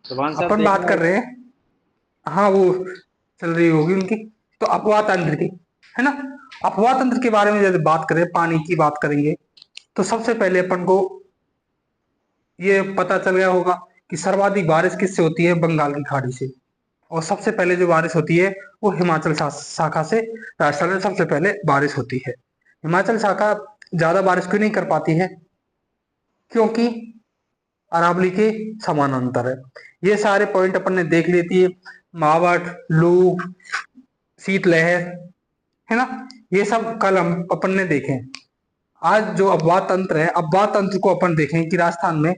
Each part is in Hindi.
सुभान साहब अपन बात देखना कर रहे हैं। हाँ, वो चल रही होगी उनकी। तो अपवाह तंत्र की, है ना। अपवाह तंत्र के बारे में जब बात करें, पानी की बात करेंगे, तो सबसे पहले अपन को ये पता चल गया होगा कि सर्वाधिक बारिश किससे होती है? बंगाल की खाड़ी से। और सबसे पहले जो बारिश होती है वो हिमाचल शाखा से। राजस्थान में सबसे पहले बारिश होती है। हिमाचल शाखा ज्यादा बारिश क्यों नहीं कर पाती है? क्योंकि अरावली के समानांतर है। ये सारे पॉइंट अपन ने देख लेती है। मावट, लू, शीतलहर, है ना। ये सब कल हम अपन ने देखे। आज जो अपवाह तंत्र है, अपवाह तंत्र को अपन देखें कि राजस्थान में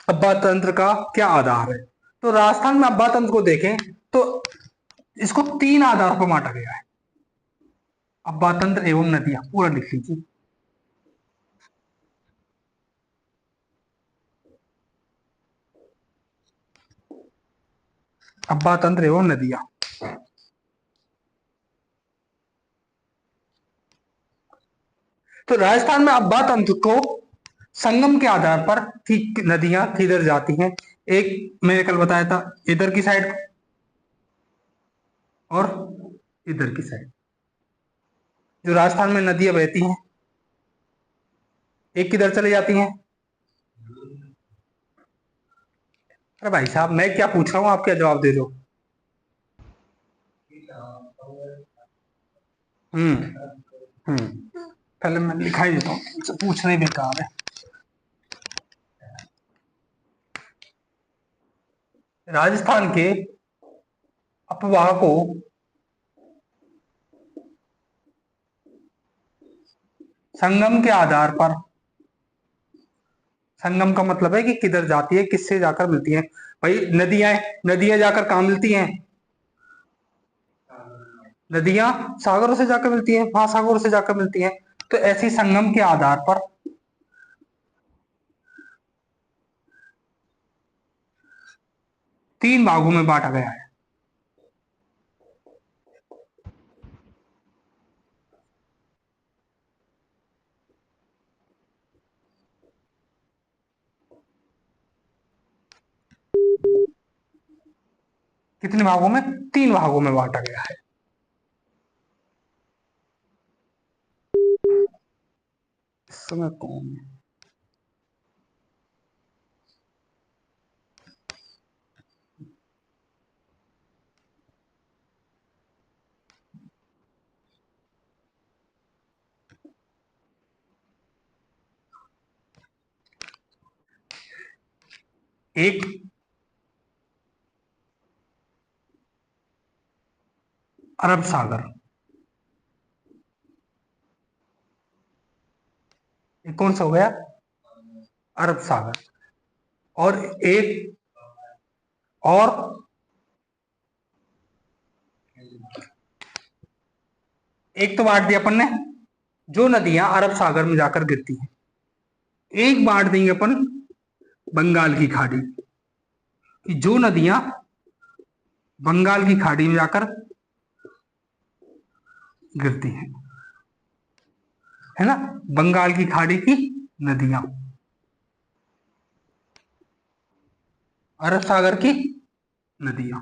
अपवाह तंत्र का क्या आधार है। तो राजस्थान में अपवाह तंत्र को देखें तो इसको तीन आधार पर बांटा गया है। अपवाह तंत्र एवं नदियां पूरा लिख लीजिए। अपवाह तंत्र एवं नदियां। तो राजस्थान में अपवाह तंत्र को संगम के आधार पर नदियां किधर जाती हैं। एक मैंने कल बताया था, इधर की साइड और इधर की साइड जो राजस्थान में नदियां बहती हैं, एक किधर चली जाती हैं। अरे भाई साहब, मैं क्या पूछ रहा हूँ, आप क्या जवाब दे रहे हो? हम्म। पहले मैं लिखाई देता हूँ, तुमसे पूछना ही बेकार है। राजस्थान के अपवाह को संगम के आधार पर, संगम का मतलब है कि किधर जाती है, किससे जाकर मिलती है। भाई नदियां, नदियां जाकर कहाँ मिलती हैं? नदियां सागरों से जाकर मिलती हैं, महासागरों से जाकर मिलती हैं। तो ऐसी संगम के आधार पर तीन भागों में बांटा गया है। कितने भागों में? तीन भागों में बांटा गया है। इस समय कौन है? एक अरब सागर, एक कौन सा हो गया? अरब सागर। और एक और एक तो बांट दिया अपन ने, जो नदियां अरब सागर में जाकर गिरती हैं। एक बांट देंगे अपन बंगाल की खाड़ी, कि जो नदियां बंगाल की खाड़ी में जाकर गिरती हैं, है ना। बंगाल की खाड़ी की नदियां, अरब सागर की नदियां।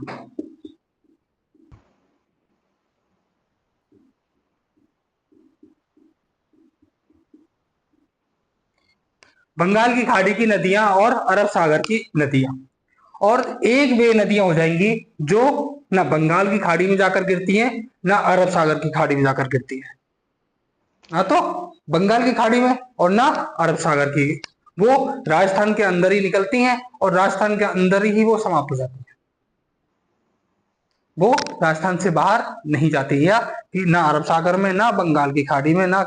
बंगाल की खाड़ी की नदियां और अरब सागर की नदियां। और एक वे नदियां हो जाएंगी जो ना बंगाल की खाड़ी में जाकर गिरती हैं, ना अरब सागर की खाड़ी में जाकर गिरती हैं। ना तो बंगाल की खाड़ी में और ना अरब सागर की। वो राजस्थान के अंदर ही निकलती हैं और राजस्थान के अंदर ही वो समाप्त हो जाती हैं। वो राजस्थान से बाहर नहीं जाती, या कि ना अरब सागर में, ना बंगाल की खाड़ी में, ना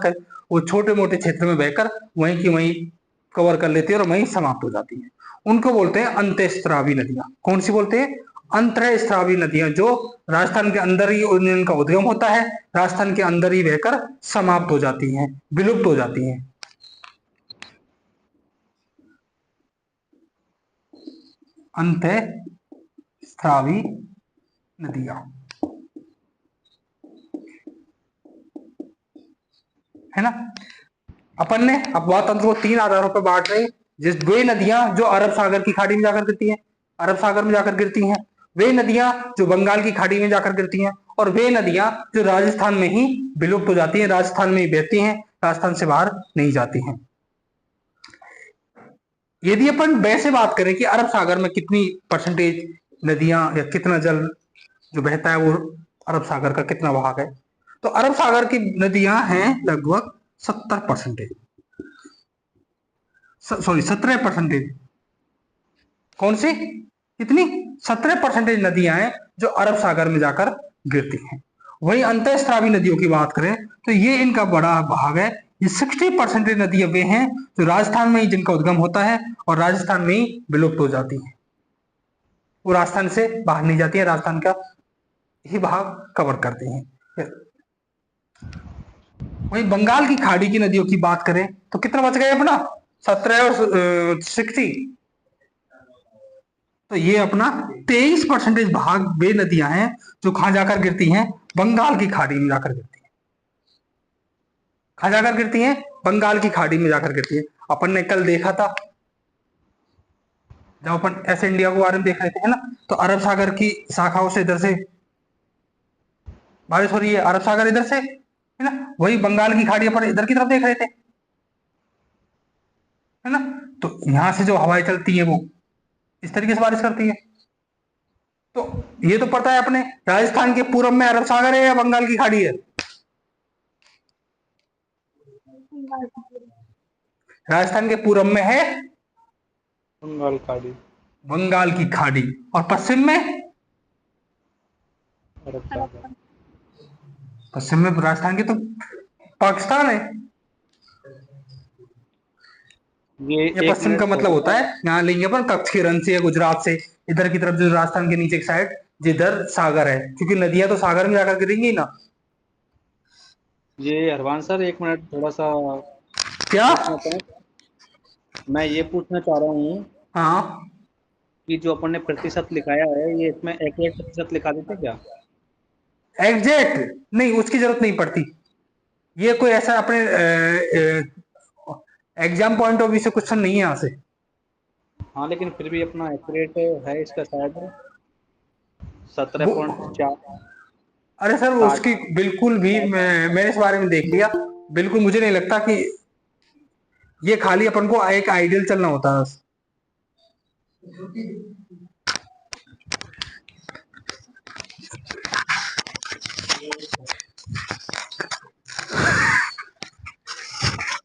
वो छोटे मोटे क्षेत्र में बहकर वहीं की वहीं कवर कर लेती है और वहीं समाप्त हो जाती है। उनको बोलते हैं अंतःस्रावी नदियां। कौन सी बोलते हैं? अंतःस्रावी नदियां, जो राजस्थान के अंदर ही उनका उद्गम होता है, राजस्थान के अंदर ही बहकर समाप्त हो जाती हैं, विलुप्त हो जाती हैं। अंतःस्रावी नदियां, है ना। अपन ने अपवाह तंत्र को तीन आधारों पर बांट रहे हैं। जिस वे नदियां जो अरब सागर की खाड़ी में जाकर गिरती हैं, अरब सागर में जाकर गिरती हैं, वे नदियां जो बंगाल की खाड़ी में जाकर गिरती हैं, और वे नदियां जो राजस्थान में ही विलुप्त हो जाती हैं, राजस्थान में ही बहती हैं, राजस्थान से बाहर नहीं जाती हैं। यदि अपन वैसे बात करें कि अरब सागर में कितनी परसेंटेज नदियां या कितना जल जो बहता है वो अरब सागर का कितना भाग है, तो अरब सागर की नदियां हैं लगभग 70%, सॉरी 17%। कौन सी? कितनी? 17% नदियां हैं जो अरब सागर में जाकर गिरती हैं। वही अंतःस्रावी नदियों की बात करें तो ये इनका बड़ा भाग है, ये 60% नदियां वे हैं जो राजस्थान में ही जिनका उद्गम होता है और राजस्थान में ही विलुप्त हो जाती हैं, वो राजस्थान से बाहर नहीं जाती है, राजस्थान का ही भाग कवर करते हैं। वही बंगाल की खाड़ी की नदियों की बात करें तो कितना बच गए अपना? 17 और 60, तो ये अपना 23% भाग वे नदियां हैं जो कहां जाकर गिरती हैं? बंगाल की खाड़ी में जाकर गिरती हैं। कहां जाकर गिरती हैं? बंगाल की खाड़ी में जाकर गिरती है। अपन ने कल देखा था जब अपन ऐसे इंडिया के बारे में देख रहे थे, है ना, तो अरब सागर की शाखाओं से इधर से बारिश हो रही है, अरब सागर इधर से, है ना, वही बंगाल की खाड़ी अपन इधर की तरफ देख रहे थे, है ना। तो यहां से जो हवाएं चलती है वो इस तरीके से बारिश करती है। तो ये तो पता है अपने, राजस्थान के पूरब में अरब सागर है या बंगाल की खाड़ी है? राजस्थान के पूरब में है बंगाल खाड़ी। बंगाल की खाड़ी, और पश्चिम में? अरब सागर। पश्चिम में राजस्थान के तो पाकिस्तान है। ये ये एक पश्चिम का मिनट मतलब थोड़ा होता सा। है यहाँ लेंगे अपन कच्छ के रन से या गुजरात से, इधर की तरफ जो राजस्थान के नीचे की साइड जिधर सागर है, क्योंकि नदियां तो सागर में जाकर गिरेंगी ना। ये हरवान सर, एक मिनट थोड़ा सा क्या? पूछना चाहूँ। मैं ये पूछना चाह रहा हूँ हाँ, कि जो अपन ने प्रतिशत लिखाया है, ये इसमें एक्यूरेट प्रतिशत लिखा देते क्या? एग्जैक्ट नहीं, उसकी जरूरत नहीं पड़ती। ये कोई ऐसा अपने एग्जाम पॉइंट ऑफ व्यू से क्वेश्चन नहीं है यहाँ से। हाँ, लेकिन फिर भी अपना एक्यूरेट है इसका शायद सत्रह वो पॉइंट चार अरे सर वो साठ उसकी बिल्कुल भी मैंने इस बारे में देख लिया, बिल्कुल मुझे नहीं लगता कि ये खाली अपन को एक आइडियल चलना होता है बस।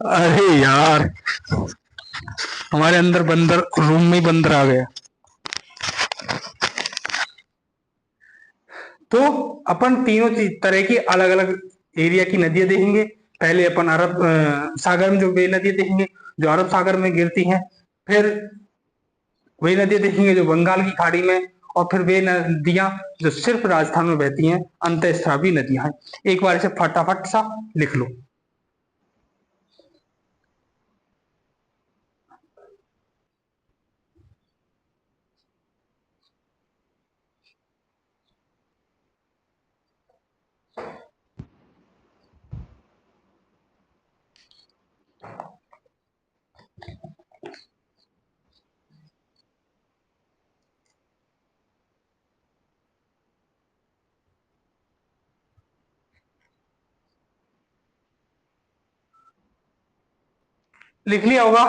अरे यार, हमारे अंदर बंदर, रूम में ही बंदर आ गया। तो अपन तीनों तरह की अलग अलग एरिया की नदियां देखेंगे। पहले अपन अरब सागर में जो वे नदियां देखेंगे जो अरब सागर में गिरती हैं, फिर वही नदियां देखेंगे जो बंगाल की खाड़ी में, और फिर वे नदियां जो सिर्फ राजस्थान में बहती हैं, अंतःस्रावी नदियां हैं। एक बार इसे फटाफट सा लिख लो। लिख लिया होगा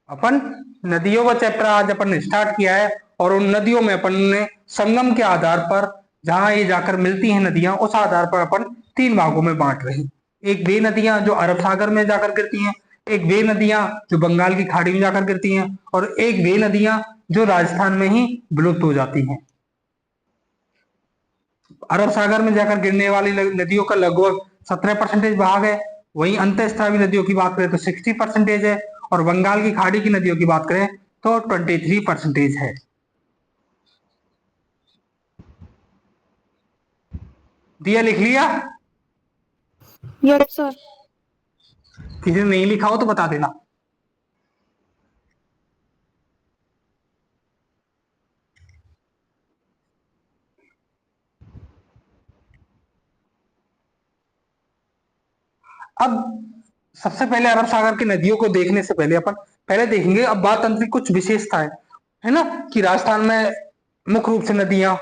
अपन। नदियों का चैप्टर आज अपन ने स्टार्ट किया है, और उन नदियों में अपन ने संगम के आधार पर जहां ये जाकर मिलती हैं नदियां, उस आधार पर अपन तीन भागों में बांट रहे हैं। एक वे नदियां जो अरब सागर में जाकर गिरती हैं, एक वे नदियां जो बंगाल की खाड़ी में जाकर गिरती हैं, और एक वे नदियां जो राजस्थान में ही विलुप्त हो जाती हैं। अरब सागर में जाकर गिरने वाली नदियों का लगभग 17% भाग है। वहीं अंतःस्रावी नदियों की बात करें तो 60% है, और बंगाल की खाड़ी की नदियों की बात करें तो 23% है। दिया लिख लिया? Yes sir. किसी ने नहीं लिखा हो तो बता देना। अब सबसे पहले अरब सागर की नदियों को देखने से पहले अपन पहले देखेंगे अपवाह तंत्र की कुछ विशेषताएं, है ना, कि राजस्थान में मुख्य रूप से नदियां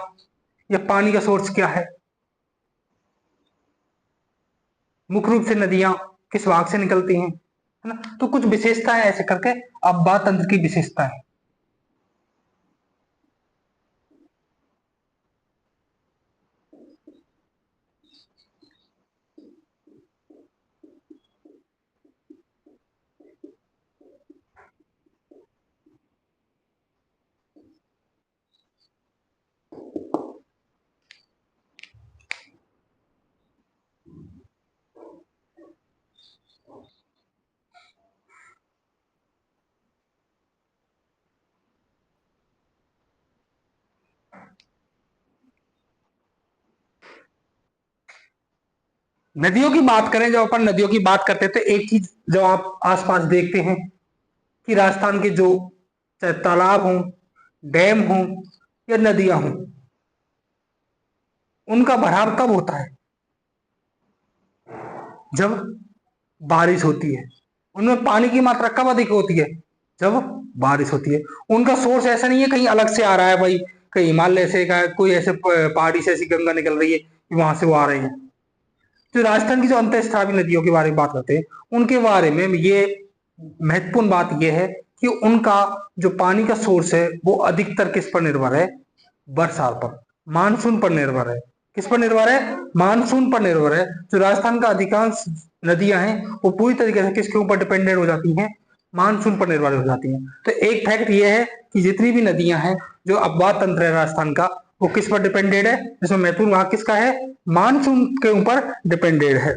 या पानी का सोर्स क्या है, मुख्य रूप से नदियां किस भाग से निकलती हैं, है ना, तो कुछ विशेषताएं ऐसे करके अपवाह तंत्र की विशेषताएं। नदियों की बात करें, जब अपन नदियों की बात करते हैं तो एक चीज जब आप आसपास देखते हैं कि राजस्थान के जो चाहे तालाब हों, डैम हों या नदियां हों, उनका भराव कब होता है? जब बारिश होती है। उनमें पानी की मात्रा कब अधिक होती है? जब बारिश होती है। उनका सोर्स ऐसा नहीं है कहीं अलग से आ रहा है भाई, कहीं हिमालय से का कोई ऐसे पहाड़ी से ऐसी गंगा निकल रही है कि वहां से वो आ रही है। जो राजस्थान की जो अंतःस्रावी नदियों के बारे में बात करते हैं, उनके बारे में ये महत्वपूर्ण बात यह है कि उनका जो पानी का सोर्स है वो अधिकतर किस पर निर्भर है? बरसात पर, मानसून पर निर्भर है। किस पर निर्भर है? मानसून पर निर्भर है। जो राजस्थान का अधिकांश नदियां हैं वो पूरी तरीके से किसके ऊपर डिपेंडेंट हो जाती हैं? मानसून पर निर्भर हो जाती हैं। तो एक फैक्ट ये है कि जितनी भी नदियां हैं, जो अपवाह तंत्र है राजस्थान का, वो किस पर डिपेंडेड है? इसमें महत्वपूर्ण भाग किसका है? मानसून के ऊपर डिपेंडेड है।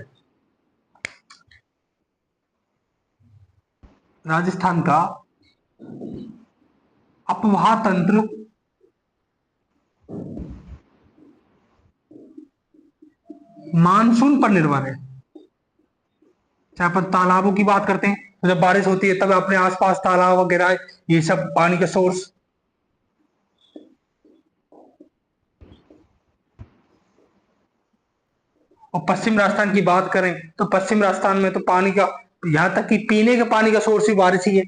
राजस्थान का अपवाह तंत्र मानसून पर निर्भर है। चाहे अपन तालाबों की बात करते हैं, तो जब बारिश होती है तब अपने आसपास तालाब वगैरह ये सब पानी का सोर्स। और पश्चिम राजस्थान की बात करें तो पश्चिम राजस्थान में तो पानी का, यहां तक कि पीने के पानी का सोर्स भी बारिश ही है।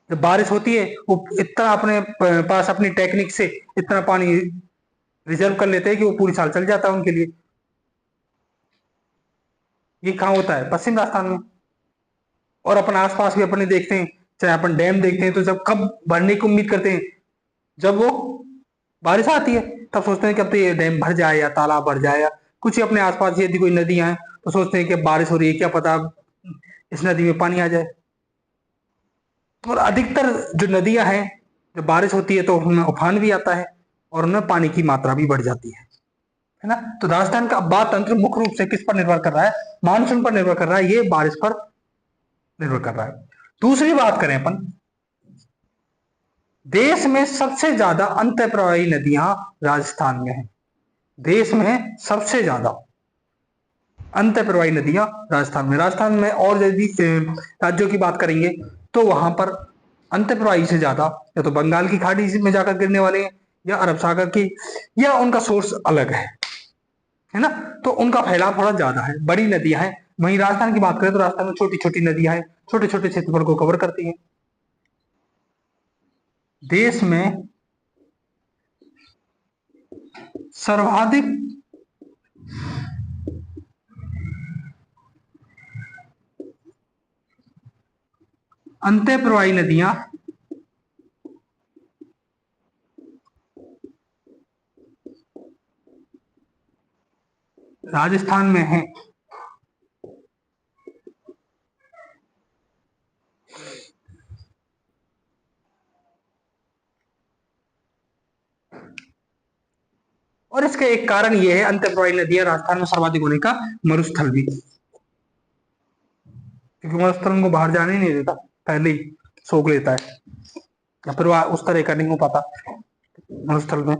जब बारिश होती है वो इतना अपने पास अपनी टेक्निक से इतना पानी रिजर्व कर लेते हैं कि वो पूरी साल चल जाता है उनके लिए। ये कहाँ होता है? पश्चिम राजस्थान में। और अपन आसपास भी अपने देखते हैं, चाहे अपन डैम देखते हैं, तो जब कब भरने की उम्मीद करते हैं? जब वो बारिश आती है तब सोचते हैं कि अब तो ये डैम भर जाए या तालाब भर जाए, या कुछ ही अपने आसपास यदि कोई नदियां हैं तो सोचते हैं कि बारिश हो रही है, क्या पता इस नदी में पानी आ जाए। और अधिकतर जो नदियां हैं, जब बारिश होती है तो उनमें उफान भी आता है और उनमें पानी की मात्रा भी बढ़ जाती है ना। तो राजस्थान का अपवाह तंत्र मुख्य रूप से किस पर निर्भर कर रहा है? मानसून पर निर्भर कर रहा है, ये बारिश पर निर्भर कर रहा है। दूसरी बात करें अपन, देश में सबसे ज्यादा अंतःप्रवाही नदियां राजस्थान में है। देश में सबसे ज्यादा अंतःप्रवाही नदियां राजस्थान में। राजस्थान में और यदि राज्यों की बात करेंगे तो वहां पर अंतःप्रवाही से ज्यादा या तो बंगाल की खाड़ी में जाकर गिरने वाले हैं, या अरब सागर की, या उनका सोर्स अलग है ना। तो उनका फैलाव थोड़ा ज्यादा है, बड़ी नदियां हैं। वहीं राजस्थान की बात करें तो राजस्थान में छोटी छोटी नदियां हैं, छोटे छोटे क्षेत्रफल को कवर करती हैं। देश में सर्वाधिक अंतःप्रवाही नदियां राजस्थान में हैं। और इसका एक कारण यह है, अंतःप्रवाही नदियां राजस्थान में सर्वाधिक होने का, मरुस्थल भी, क्योंकि मरुस्थल उनको बाहर जाने ही नहीं देता, पहले ही सोख लेता है, या फिर वह उस तरह का नहीं हो पाता मरुस्थल में।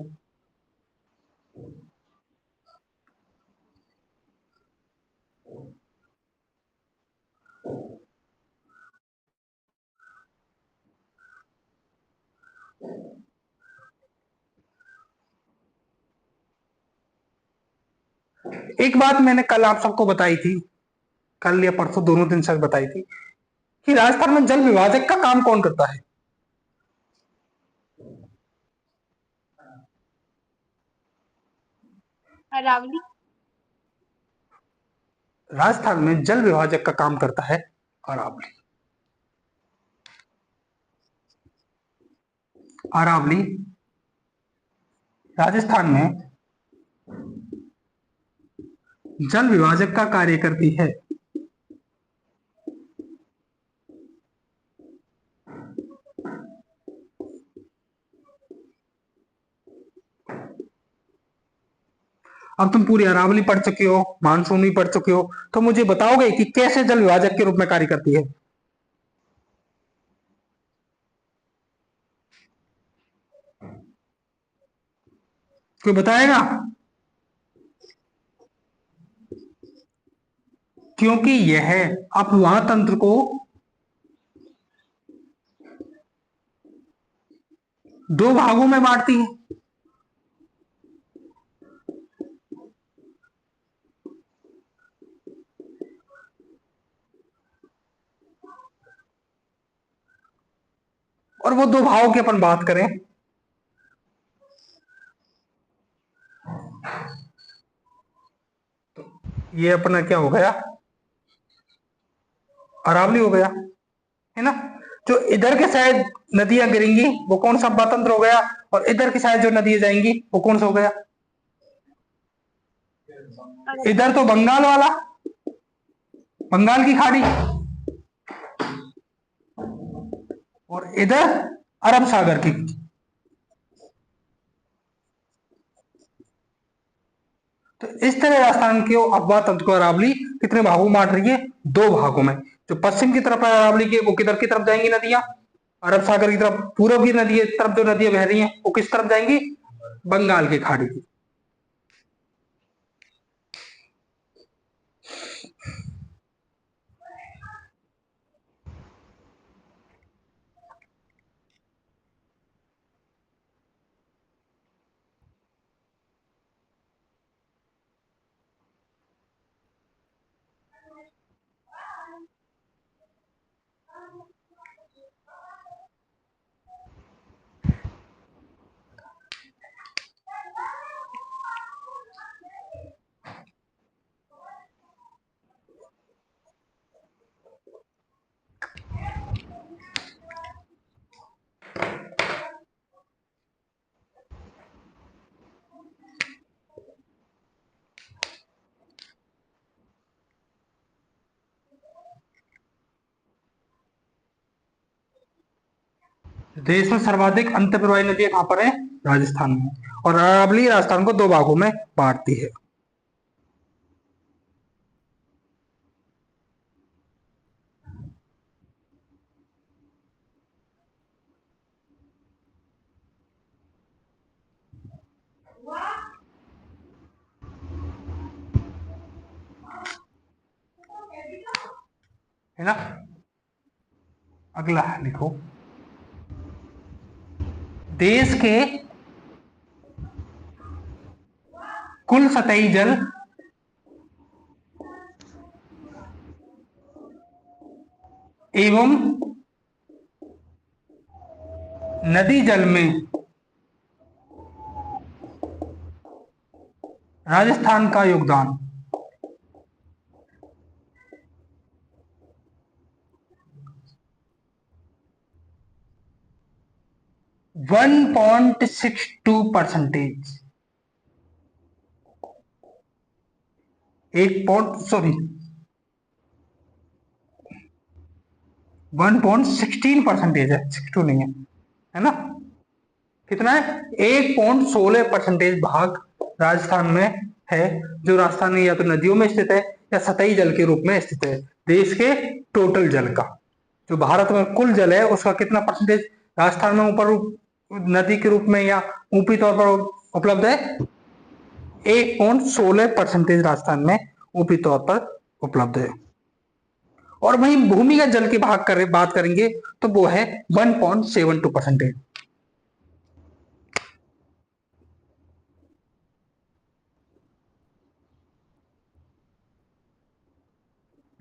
एक बात मैंने कल आप सबको बताई थी, कल या परसों, दोनों दिन तक बताई थी, कि राजस्थान में जल विभाजक का काम कौन करता है? अरावली। राजस्थान में जल विभाजक का काम करता है अरावली। अरावली राजस्थान में जल विभाजक का कार्य करती है। अब तुम पूरी अरावली पढ़ चुके हो, मानसून भी पढ़ चुके हो, तो मुझे बताओगे कि कैसे जल विभाजक के रूप में कार्य करती है? कोई बताएगा? क्योंकि यह अपवाह तंत्र को दो भागों में बांटती है। और वो दो भागों की अपन बात करें तो ये अपना क्या हो गया? अरावली हो गया, है ना। जो इधर के साइड नदियां गिरेंगी वो कौन सा तंत्र हो गया, और इधर की साइड जो नदियां जाएंगी वो कौन सा हो गया? इधर तो बंगाल वाला, बंगाल की खाड़ी, और इधर अरब सागर की। तो इस तरह राजस्थान के अपवाह तंत्र को अरावली कितने भागों में बांट रही है? दो भागों में। जो पश्चिम की तरफ है अरावली के, वो किधर की तरफ जाएंगी नदियां? अरब सागर की तरफ। पूर्व की नदी तरफ जो नदियां बह रही हैं वो किस तरफ जाएंगी? बंगाल की खाड़ी की। देश में सर्वाधिक अंत प्रवाही नदियां कहां पर है? राजस्थान में। और अरावली राजस्थान को दो भागों में बांटती है। है ना। अगला लिखो, देश के कुल सतही जल एवं नदी जल में राजस्थान का योगदान 1.62%। एक पॉइंट सॉरी 1.16% है, 62 नहीं है, है ना। कितना है? 1.16% भाग राजस्थान में है, जो राजस्थान में या तो नदियों में स्थित है या सतही जल के रूप में स्थित है। देश के टोटल जल का, जो भारत में कुल जल है उसका कितना परसेंटेज राजस्थान में ऊपर नदी के रूप में या ऊपरी तौर पर उपलब्ध है? 1.16% राजस्थान में ऊपरी तौर पर उपलब्ध है। और वहीं भूमिगत जल की बात करेंगे तो वो है 1.72%।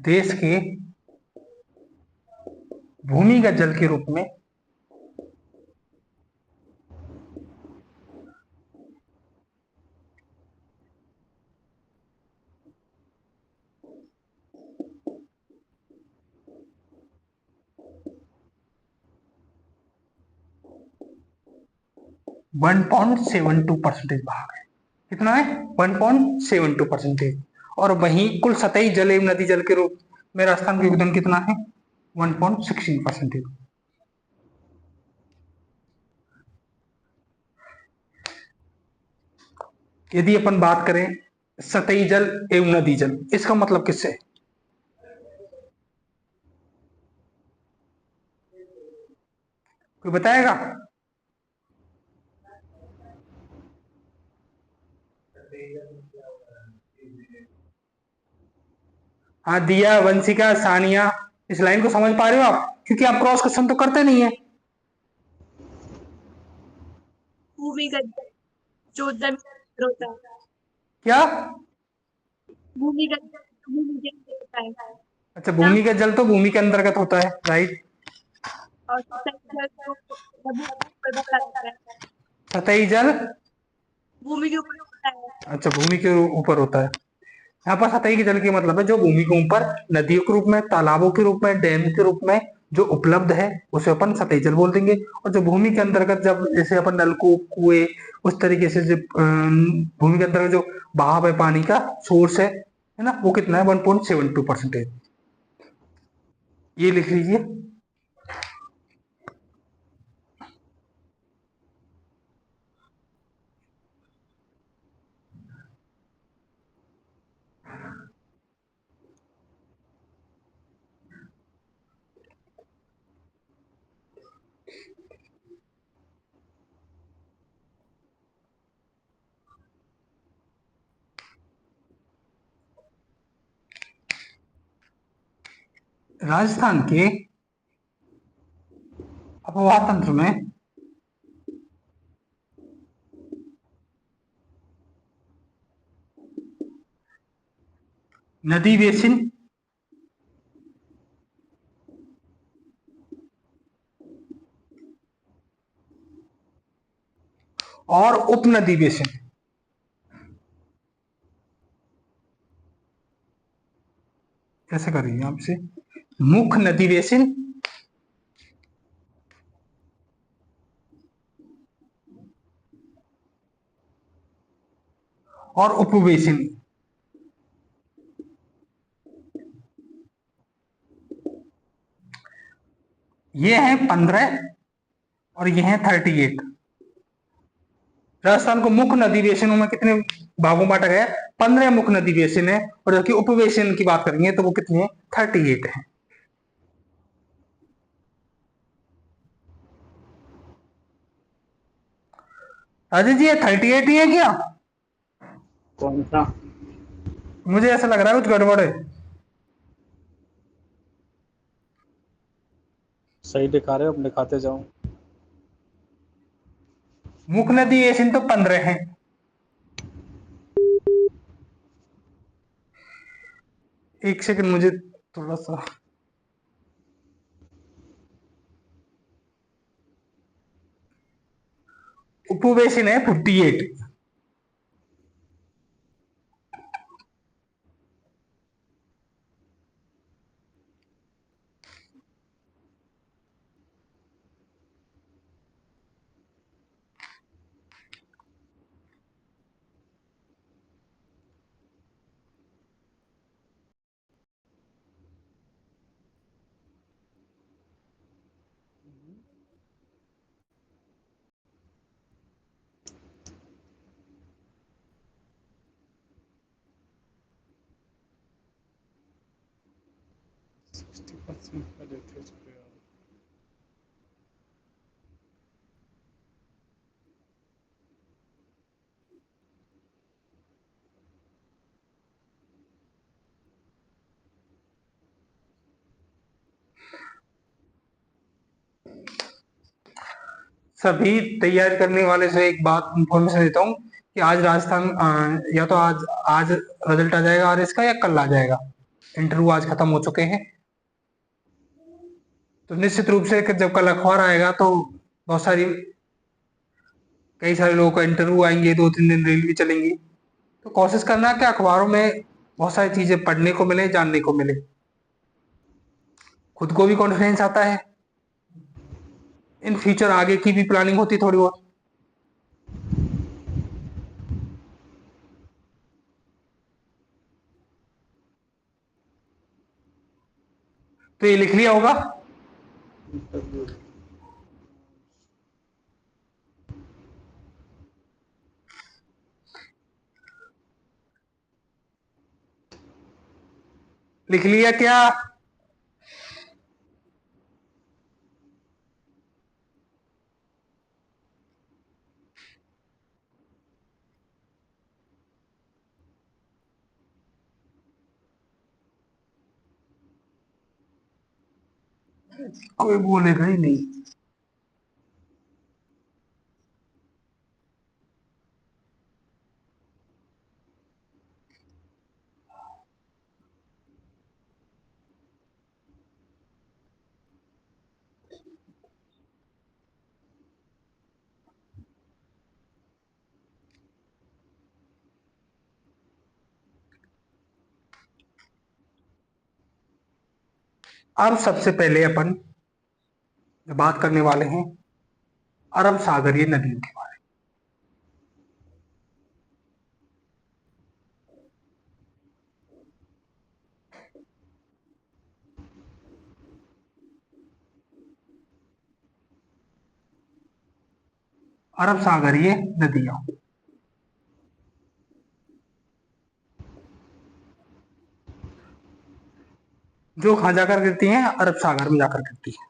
देश के भूमिगत जल के रूप में 1.72% भाग है। कितना है? 1.72%। और वहीं कुल सतही जल एवं नदी जल के रूप में राजस्थान का योगदान कितना है? 1.16%। यदि अपन बात करें सतही जल एवं नदी जल, इसका मतलब किससे है? कोई बताएगा? हाँ, दिया, वंशिका, सानिया, इस लाइन को समझ पा रहे हो आप? क्योंकि आप क्रॉस क्वेश्चन तो करते नहीं है। भूमिगत जो जमीन पर होता है। क्या? भूमिगत भूमिगत होता है। अच्छा, भूमिगत जल तो भूमि के अंतर्गत होता है, राइट। और सतही जल तो भूमि पर बसा रहता है। सतही जल भूमि के ऊपर होता है। अच्छा, भूमि के ऊपर होता है। यहाँ पर सतही के जल के मतलब है जो भूमि के ऊपर नदियों के रूप में, तालाबों के रूप में, डैम के रूप में जो उपलब्ध है उसे अपन सतही जल बोल देंगे। और जो भूमि के अंतर्गत, जब जैसे अपन नलकूप, कुएं, उस तरीके से जो भूमि के अंतर्गत जो बहाव है पानी का, सोर्स है ना, वो कितना है? 1.72%। ये लिख लीजिए। राजस्थान के अपवाह तंत्र में नदी बेसिन और उपनदी बेसिन, कैसे करेंगे आपसे? मुख्य नदी बेसिन और उपबेसिन, ये है 15 और ये है 38। राजस्थान को मुख्य नदी बेसिनों में कितने भागों में बांटा गया है? 15 मुख्य नदी बेसिन है। और जबकि उपबेसिन की बात करेंगे तो वो कितने हैं? 38 है। अजय जी, ये 38 ही है क्या? कौन सा? मुझे ऐसा लग रहा है कुछ गड़बड़ है। सही दिखा रहे हो, अब दिखाते जाओ। मुख्य नदी बेसिन तो 15 है। एक सेकंड, मुझे थोड़ा सा, उपवेशन है 58। सभी तैयारी करने वाले से एक बात इंफॉर्मेशन देता हूँ कि आज राजस्थान या तो आज आज रिजल्ट आ जाएगा और इसका, या कल आ जाएगा। इंटरव्यू आज खत्म हो चुके हैं। तो निश्चित रूप से कि जब कल अखबार आएगा तो बहुत सारी कई सारे लोगों का इंटरव्यू आएंगे, 2-3 दिन रील भी चलेंगी। तो कोशिश करना कि अखबारों में बहुत सारी चीजें पढ़ने को मिले, जानने को मिले, खुद को भी कॉन्फिडेंस आता है, इन फ्यूचर आगे की भी प्लानिंग होती थोड़ी बहुत। तो ये लिख लिया होगा। इंटरव्यू। लिख लिया क्या? कोई बोलेगा ही नहीं। अब सबसे पहले अपन बात करने वाले हैं अरब सागरीय नदियों के बारे में। अरब सागरीय नदियां जो कहाँ जाकर गिरती हैं? अरब सागर में जाकर गिरती है।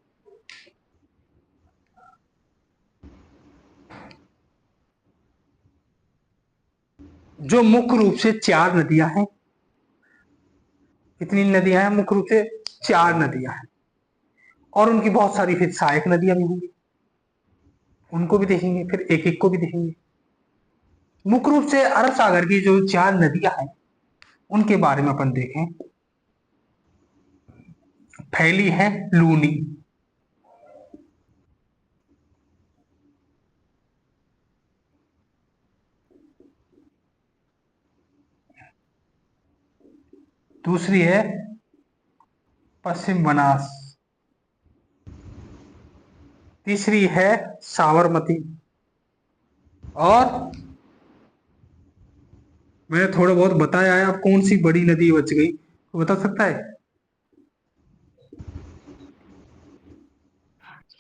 जो मुख्य रूप से 4 नदियां हैं। कितनी नदियां हैं? मुख्य रूप से 4 नदियां हैं, और उनकी बहुत सारी फिर सहायक नदियां भी होंगी, उनको भी देखेंगे, फिर एक एक को भी देखेंगे। मुख्य रूप से अरब सागर की जो 4 नदियां हैं उनके बारे में अपन देखें। पहली है लूनी। दूसरी है पश्चिम बनास। तीसरी है साबरमती। और मैंने थोड़ा बहुत बताया है, अब कौन सी बड़ी नदी बच गई तो बता सकता है?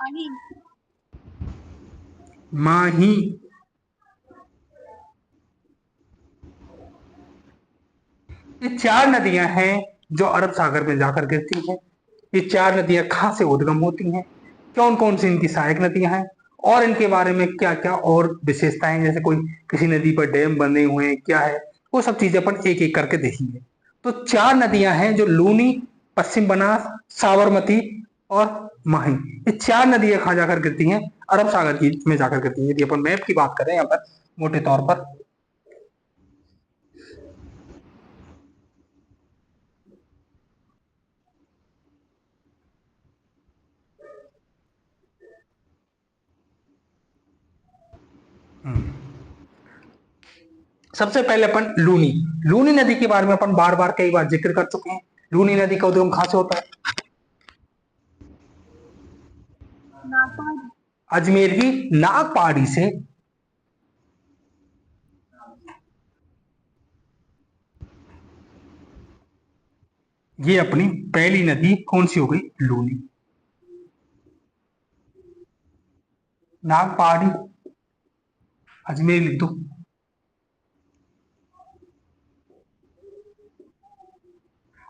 पानी। माही। ये 4 नदियां हैं जो अरब सागर में जाकर गिरती हैं। ये 4 नदियां कहाँ से उद्गम होती हैं, कौन कौन सी इनकी सहायक नदियां हैं, और इनके बारे में क्या क्या और विशेषताएं, जैसे कोई किसी नदी पर डैम बने हुए हैं क्या है, वो सब चीजें अपन एक एक करके देखेंगे। तो 4 नदियां हैं जो लूनी, पश्चिम बनास, साबरमती और माही। ये 4 नदियां कहाँ जाकर गिरती हैं? अरब सागर की में जाकर गिरती हैं। यदि अपन मैप की बात करें यहाँ पर मोटे तौर पर, सबसे पहले अपन लूनी। लूनी नदी के बारे में अपन बार बार कई बार जिक्र कर चुके हैं। लूनी नदी का उद्गम कहां से होता है? नागपाल। अजमेर की नाग पहाड़ी से। ये अपनी पहली नदी कौन सी हो गई? लूनी। नाग पहाड़ी, अजमेर लिख दो।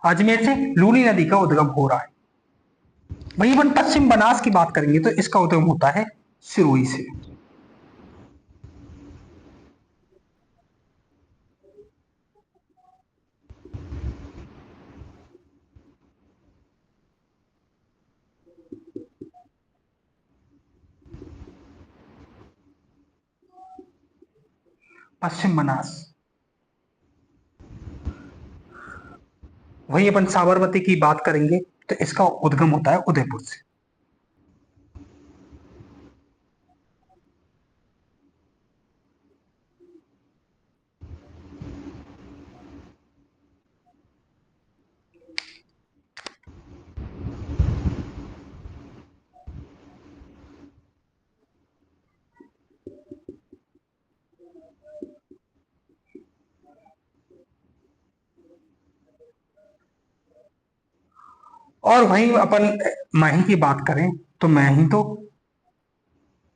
अजमेर से लूनी नदी का उद्गम हो रहा है। वहीं अपन पश्चिम बनास की बात करेंगे तो इसका उद्गम होता है सिरोही से। पश्चिम बनास। वहीं अपन साबरमती की बात करेंगे तो इसका उद्गम होता है उदयपुर से। और वहीं अपन माही की बात करें तो माही तो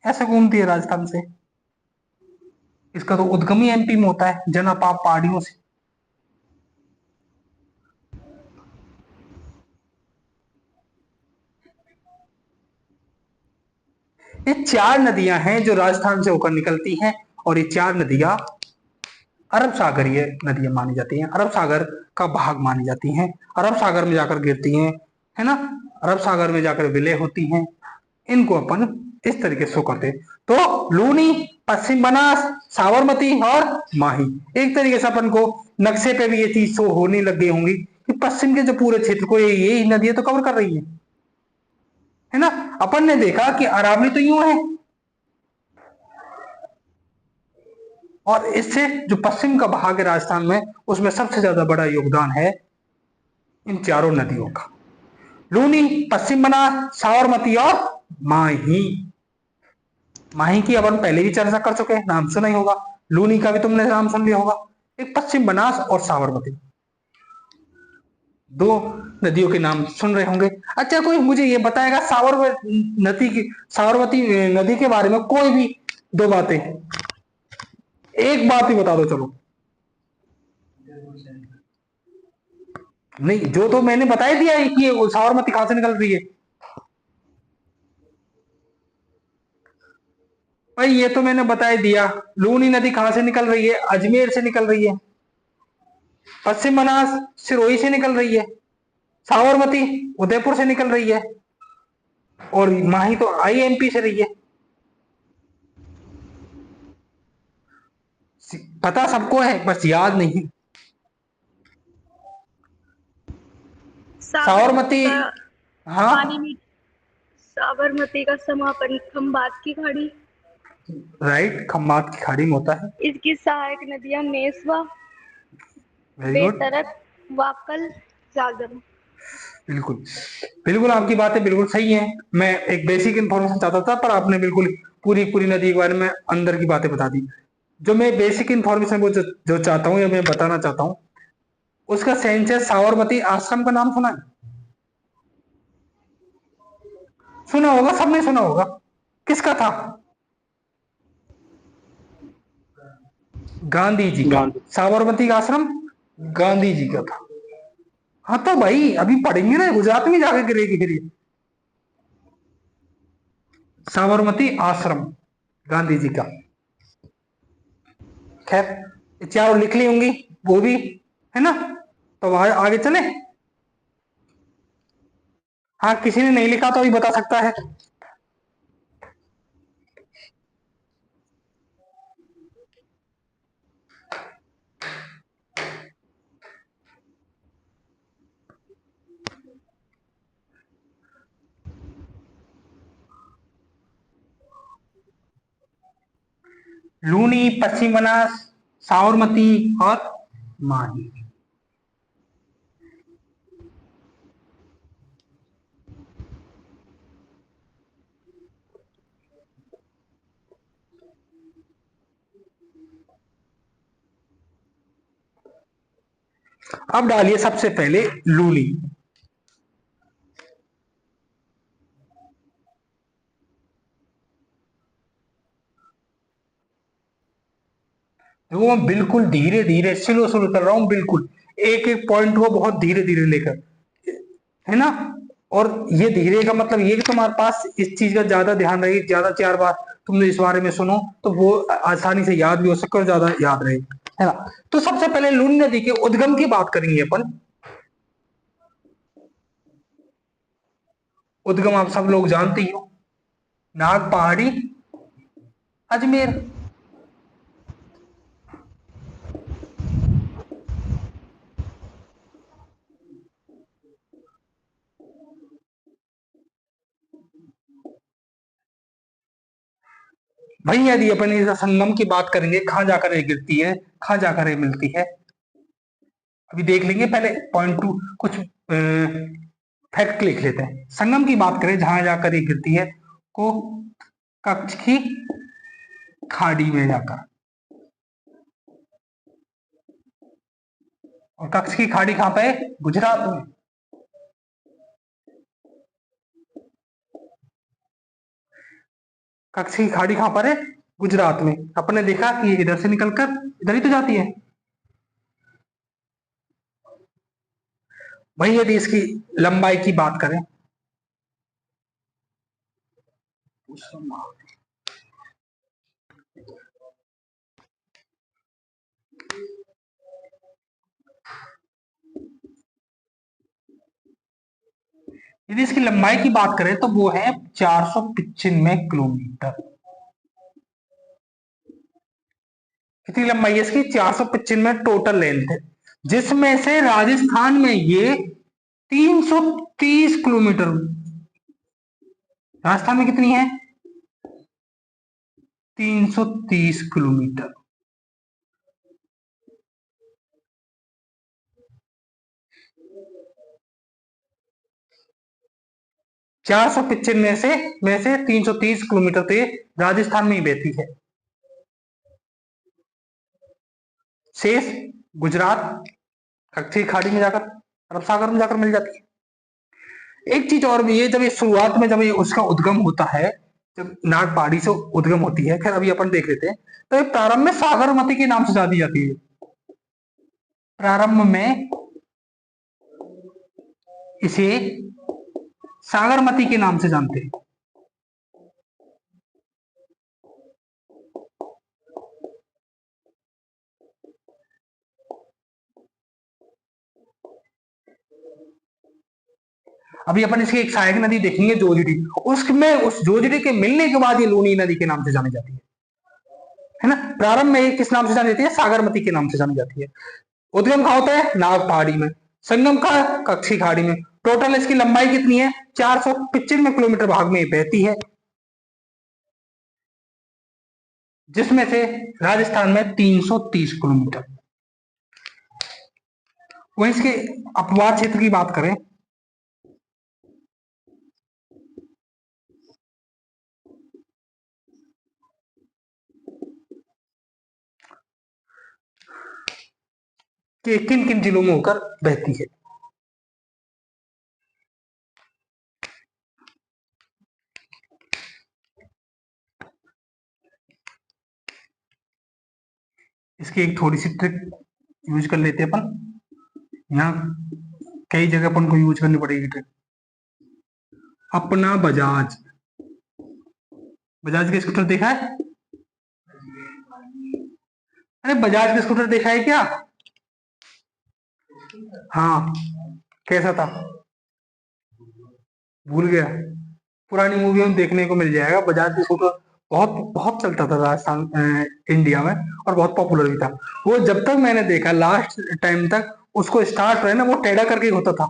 ऐसे घूमती है राजस्थान से। इसका तो उद्गम ही एमपी में होता है, जनापाप पहाड़ियों से। ये 4 नदियां हैं जो राजस्थान से होकर निकलती हैं, और ये 4 नदियां अरब सागरीय नदियां मानी जाती हैं, अरब सागर का भाग मानी जाती हैं, अरब सागर में जाकर गिरती हैं, है ना, अरब सागर में जाकर विलय होती हैं। इनको अपन इस तरीके से शो करते हैं। तो लूनी, पश्चिम बनास, साबरमती और माही, एक तरीके से अपन को नक्शे पे भी ये चीज शो होने लग गई होंगी कि पश्चिम के जो पूरे क्षेत्र को ये नदियां तो कवर कर रही है ना। अपन ने देखा कि अरावली तो यूं है, और इससे जो पश्चिम का भाग है राजस्थान में, उसमें सबसे ज्यादा बड़ा योगदान है इन चारों नदियों का। लूनी, पश्चिम बनास, साबरमती और माही। माही की अपन पहले भी चर्चा कर चुके हैं, नाम सुना ही होगा। लूनी का भी तुमने नाम सुन लिया होगा। एक पश्चिम बनास और साबरमती, 2 नदियों के नाम सुन रहे होंगे। अच्छा, कोई मुझे ये बताएगा साबरमती नदी के बारे में कोई भी 2 बातें, एक बात ही बता दो चलो। नहीं, जो तो मैंने बता ही दिया है कि साबरमती कहां से निकल रही है। भाई ये तो मैंने बता ही दिया। लूनी नदी कहां से निकल रही है? अजमेर से निकल रही है। पश्चिम बनास सिरोही से निकल रही है। साबरमती उदयपुर से निकल रही है। और माही तो आईएमपी से रही है। पता सबको है, बस याद नहीं। साबरमती साबरमती, का हाँ, पानी में, साबरमती का समापन खंबात की खाड़ी, राइट, खम्बात की खाड़ी में होता है। इसकी सहायक नदियां मेसवा, वेरी गुड। बेतरत, वाकल, जागरम। बिल्कुल, बिल्कुल आपकी बातें बिल्कुल सही है। मैं एक बेसिक इन्फॉर्मेशन चाहता था, पर आपने बिल्कुल पूरी पूरी नदी के बारे में अंदर की बातें बता दी। जो मैं बेसिक इन्फॉर्मेशन वो जो चाहता हूँ या मैं बताना चाहता हूँ, उसका सेंस है साबरमती आश्रम का नाम सुना है? सुना होगा, सबने सुना होगा। किसका था? गांधी जी का। गांधी। साबरमती का आश्रम गांधी जी का था। हाँ तो भाई अभी पढ़ेंगे ना, गुजरात में जाके गिरेगी फिर ये। साबरमती आश्रम गांधी जी का। खैर, ये चारों लिख ली होंगी वो भी, है ना। तो आगे चले। हाँ, किसी ने नहीं लिखा तो अभी बता सकता है। लूनी, पश्चिम बनास, साबरमती और माही। अब डालिए सबसे पहले लूनी। देखो मैं बिल्कुल धीरे धीरे स्लो स्लो कर रहा हूं, बिल्कुल एक एक पॉइंट को बहुत धीरे धीरे लेकर, है ना। और ये धीरे का मतलब ये कि तुम्हारे पास इस चीज का ज्यादा ध्यान रहे, ज्यादा 4 बार तुमने इस बारे में सुनो तो वो आसानी से याद भी हो सके और ज्यादा याद रहे, है ना। तो सबसे पहले लूनी नदी के उद्गम की बात करेंगे अपन। उद्गम आप सब लोग जानते ही हो, नाग पहाड़ी, अजमेर। भाई यदि अपन इस संगम की बात करेंगे, कहां जाकर ये गिरती है, कहां जाकर ये मिलती है, अभी देख लेंगे। पहले पॉइंट टू कुछ फैक्ट लिख लेते हैं। संगम की बात करें जहां जाकर ये गिरती है, को कच्छ की खाड़ी में जाकर। और कच्छ की खाड़ी कहां पे है? गुजरात में। कच्छ की खाड़ी कहां पर है? गुजरात में। अपने देखा कि ये इधर से निकलकर इधर ही तो जाती है। वही यदि इसकी लंबाई की बात करें, यदि इसकी लंबाई की बात करें तो वो है 495 किलोमीटर। कितनी लंबाई है इसकी? 495 टोटल लेंथ है, जिसमें से राजस्थान में ये 330 किलोमीटर। राजस्थान में कितनी है? 330 किलोमीटर। चार सौ पिच्चन में से 330 किलोमीटर तो ये राजस्थान में ही बहती है। शेष गुजरात कच्छ की खाड़ी में जाकर, अरब सागर में जाकर मिल जाती है। एक चीज और भी है, जब ये शुरुआत में जब ये उसका उद्गम होता है, जब नाग पहाड़ी से उद्गम होती है, खैर अभी अपन देख लेते हैं, तो ये प्रारंभ में सागरमती के नाम से जानी जाती है। प्रारंभ में इसे सागरमती के नाम से जानते हैं। अभी अपन इसकी एक सहायक नदी देखेंगे जोजड़ी, उसमें उस जोजड़ी के मिलने के बाद ये लूनी नदी के नाम से जानी जाती है ना। प्रारंभ में किस नाम से जानी जाती है? सागरमती के नाम से जानी जाती है। उद्गम कहां होता है? नाग पहाड़ी में। संगम का कच्छ की खाड़ी में। टोटल इसकी लंबाई कितनी है? 495 किलोमीटर भाग में बहती है, जिसमें से राजस्थान में 330 किलोमीटर। वहीं इसके अपवाद क्षेत्र की बात करें, कि किन किन जिलों में होकर बहती है। इसकी एक थोड़ी सी ट्रिक यूज कर लेते हैं अपन। यहाँ कई जगह अपन को यूज करनी पड़ेगी ट्रिक। अपना बजाज, बजाज का स्कूटर देखा है? अरे बजाज का स्कूटर देखा है क्या? हाँ, कैसा था? भूल गया? पुरानी मूवी में देखने को मिल जाएगा। बजाज का स्कूटर बहुत बहुत चलता था राजस्थान इंडिया में, और बहुत पॉपुलर भी था वो। जब तक मैंने देखा लास्ट टाइम तक, उसको स्टार्ट रहे ना वो टेढ़ा करके होता था।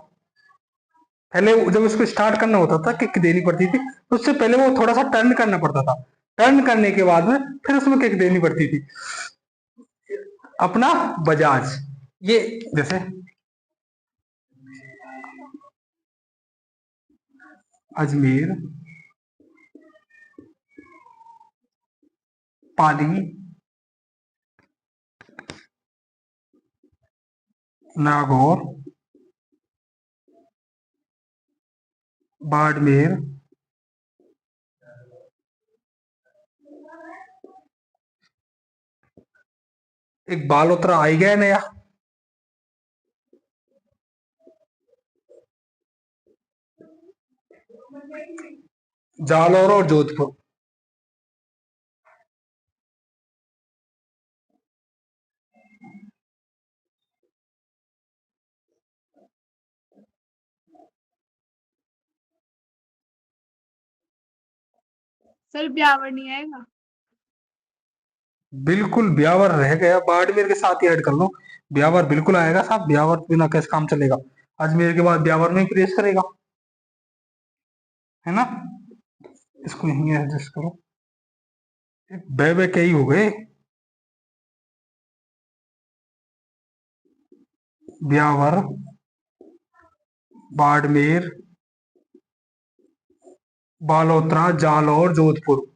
पहले जब उसको स्टार्ट करना होता था, किक देनी पड़ती थी, तो उससे पहले वो थोड़ा सा टर्न करना पड़ता था। टर्न करने के बाद में फिर उसमें किक देनी पड़ती थी। अपना बजाज, ये जैसे अजमेर, पाली, नागौर, बाड़मेर, एक बालोतरा आई गया नया, जालौर और जोधपुर। सर ब्यावर नहीं आएगा? बिल्कुल ब्यावर रह गया, बाड़मेर के साथ ही ऐड कर लो। ब्यावर बिल्कुल आएगा साहब, ब्यावर बिना कैसे काम चलेगा? अजमेर के बाद ब्यावर में प्रेस करेगा, है ना। इसको यहीं एडजस्ट करो, बे बे कई हो गए। ब्यावर, बाड़मेर, बालोतरा, जालौर, जोधपुर,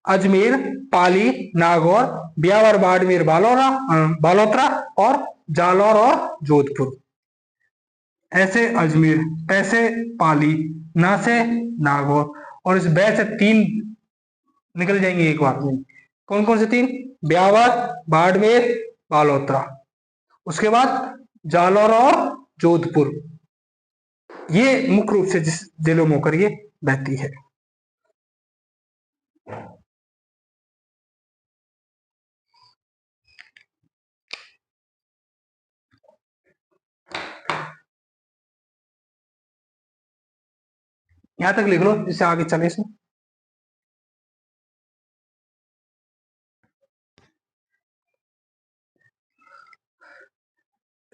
अजमेर, पाली, नागौर, ब्यावर, बाड़मेर, बालोतरा और जालौर और जोधपुर। ऐसे अजमेर, पैसे पाली, ना से नागौर, और इस बै से तीन निकल जाएंगे एक बार में। कौन कौन से तीन? ब्यावर, बाड़मेर, बालोतरा। उसके बाद जालौर और जोधपुर। ये मुख्य रूप से जिस जिलों में होकर ये बहती है। यहां तक लिख लो, इससे आगे चले इसमें।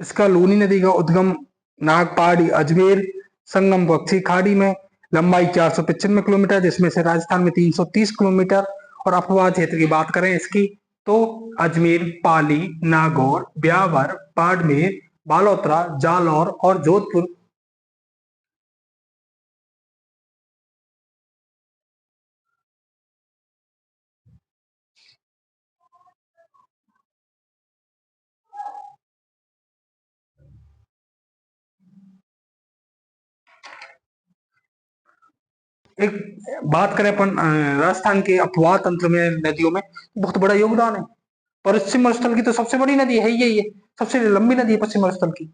इसका लूनी नदी का उद्गम नागपाड़ी, अजमेर, संगम बख्शी खाड़ी में, लंबाई 495 किलोमीटर, जिसमें से राजस्थान में 330 किलोमीटर। और अपवाह क्षेत्र की बात करें इसकी, तो अजमेर, पाली, नागौर, ब्यावर, बाड़मेर, बालोतरा, जालौर और जोधपुर। एक बात करें अपन राजस्थान के अपवाह तंत्र में, नदियों में बहुत बड़ा योगदान है। पश्चिम मरुस्थल की तो सबसे बड़ी नदी है ये सबसे लंबी नदी है पश्चिम मरुस्थल की।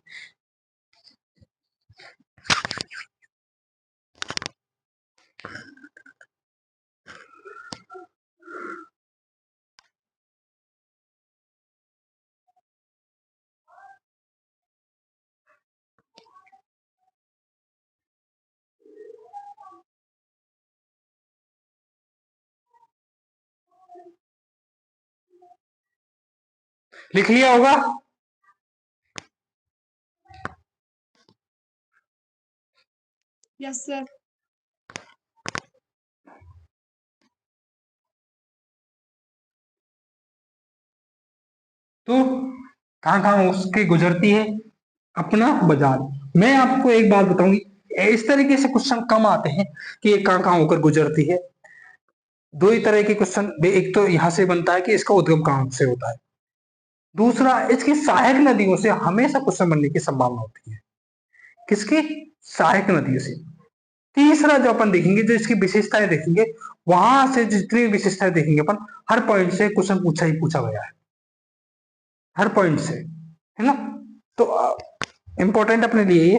लिख लिया होगा। Yes sir. तो कहाँ कहाँ उसके गुजरती है? अपना बाजार। मैं आपको एक बात बताऊंगी, इस तरीके से क्वेश्चन कम आते हैं कि ये कहाँ कहाँ होकर गुजरती है। दो ही तरह के क्वेश्चन, एक तो यहां से बनता है कि इसका उद्गम कहाँ से होता है, दूसरा इसकी सहायक नदियों से हमेशा क्वेश्चन बनने की संभावना होती है। किसकी? सहायक नदियों से। तीसरा जो अपन देखेंगे, जो इसकी विशेषताएं देखेंगे, वहां से जितनी विशेषताएं देखेंगे अपन, हर पॉइंट से क्वेश्चन पूछा ही पूछा गया है, हर पॉइंट से, है ना। तो इंपॉर्टेंट अपने लिए ये।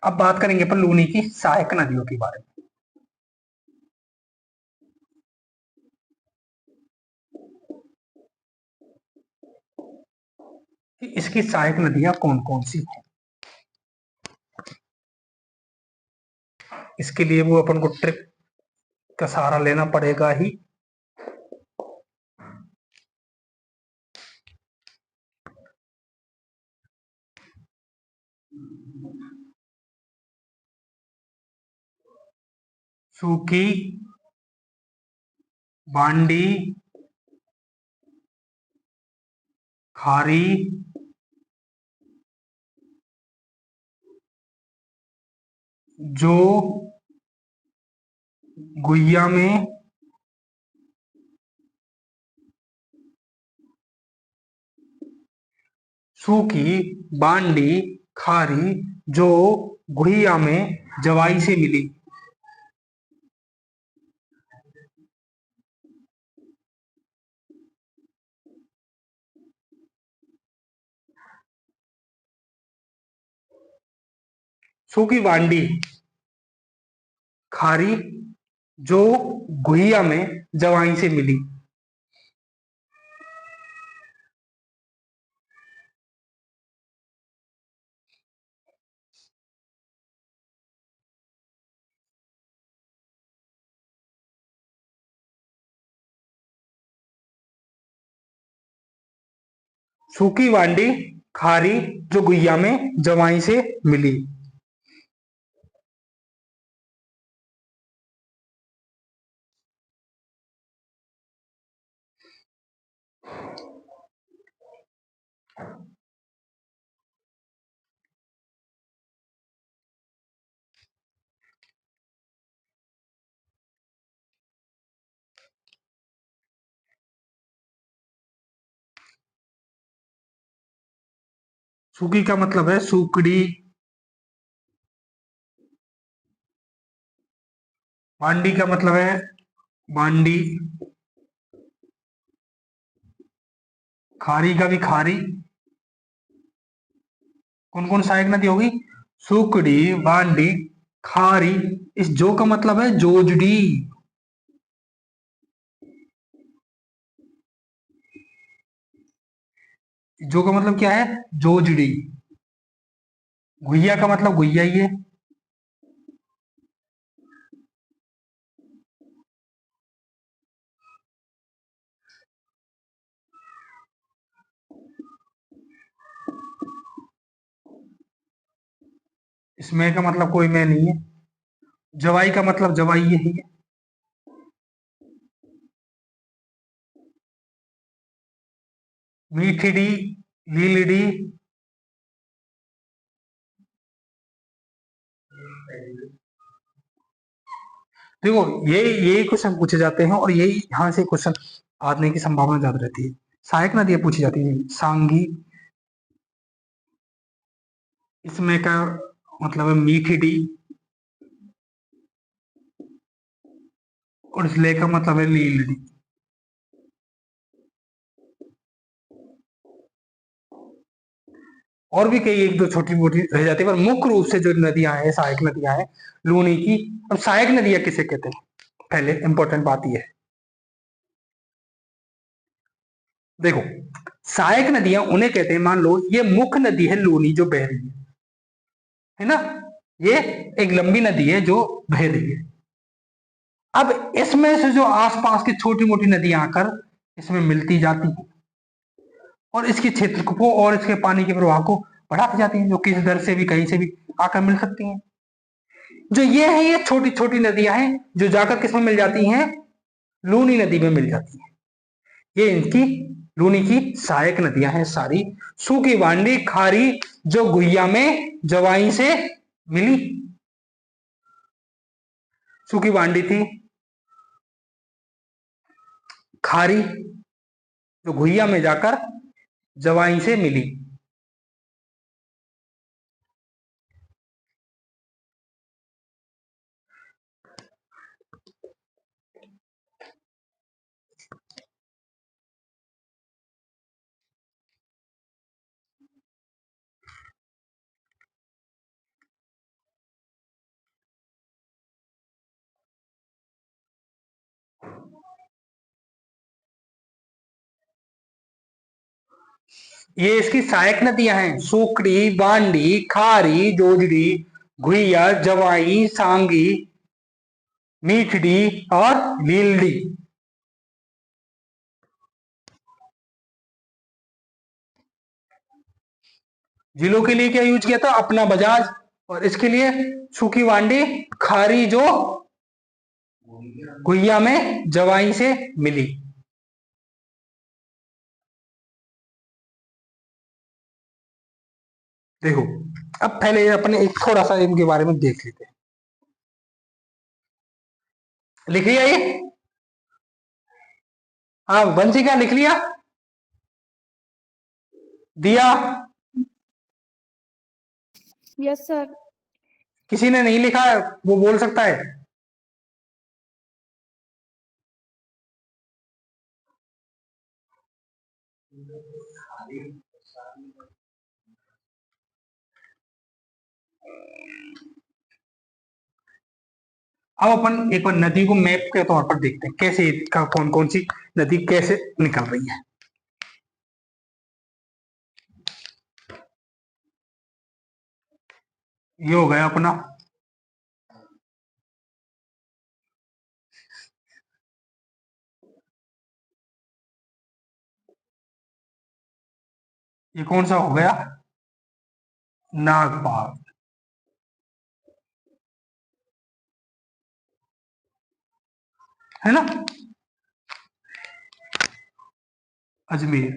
अब बात करेंगे अपन लूनी की सहायक नदियों के बारे में। कि इसकी सहायक नदियां कौन कौन सी हैं। इसके लिए वो अपन को ट्रिक का सहारा लेना पड़ेगा ही। सूखी, बांडी, खारी, जो गुइया में सूखी, बांडी, खारी, जो गुहिया में जवाई से मिली। सूखी, बांडी, खारी, जो गुहिया में जवाई से मिली। सूखी, बांडी, खारी, जो गुहिया में जवाई से मिली। सूखी का मतलब है सूकड़ी। बांडी का मतलब है बांडी। खारी का भी खारी। कौन कौन सहायक नदी होगी? सुकड़ी, बांडी, खारी। इस जो का मतलब है जोजड़ी। जो का मतलब क्या है? जोजड़ी। गुइया का मतलब गुइया ही है। इसमें का मतलब कोई मैं नहीं है। जवाई का मतलब जवाई यही है। मीठीडी, लीलड़ी। देखो यही क्वेश्चन पूछे जाते हैं और यही यहाँ से क्वेश्चन आने की संभावना ज्यादा रहती है। सहायक नदियां पूछी जाती है। सांगी, इसमें का मतलब है मीठीडी, और इस ले का मतलब है लीलड़ी। और भी कई एक दो छोटी मोटी रह जाती है, पर मुख्य रूप से जो नदियां हैं सहायक नदियां हैं लूनी की। अब सहायक नदियां किसे कहते हैं? पहले इंपॉर्टेंट बात यह है, देखो सहायक नदियां उन्हें कहते हैं, मान लो ये मुख्य नदी है लूनी जो बह रही है ना, ये एक लंबी नदी है जो बह रही है। अब इसमें से जो आसपास की छोटी मोटी नदियां आकर इसमें मिलती जाती हैं और इसके क्षेत्र को और इसके पानी के प्रवाह को बढ़ाती जाती हैं, जो किस दर से भी कहीं से भी आकर मिल सकती हैं। जो ये है ये छोटी छोटी नदियां हैं जो जाकर किसमें मिल जाती हैं? लूनी नदी में मिल जाती हैं। ये इनकी लूनी की सहायक नदियां हैं सारी। सूखी बांडी, खारी जो गुइया में जवाई से मिली। सूखी बांडी थी, खारी जो गुइया में जाकर जवाई से मिली। ये इसकी सहायक नदियां हैं, सूकड़ी, बांडी, खारी, जोजड़ी, घुइया, जवाई, सांगी, मीठड़ी और लीलड़ी। जिलों के लिए क्या यूज किया था? अपना बजाज। और इसके लिए सूखी बांडी, खारी जो घुइया में जवाई से मिली। देखो अब पहले अपने एक थोड़ा सा इनके बारे में देख लेते हैं। लिख लिया ये? हाँ बंसी क्या लिख लिया? दिया? Yes sir. किसी ने नहीं लिखा है वो बोल सकता है। अब अपन एक बार नदी को मैप के तौर पर देखते हैं कैसे का कौन कौन सी नदी कैसे निकल रही है। ये हो गया अपना ये कौन सा हो गया? नागपाल। है ना? अजमेर।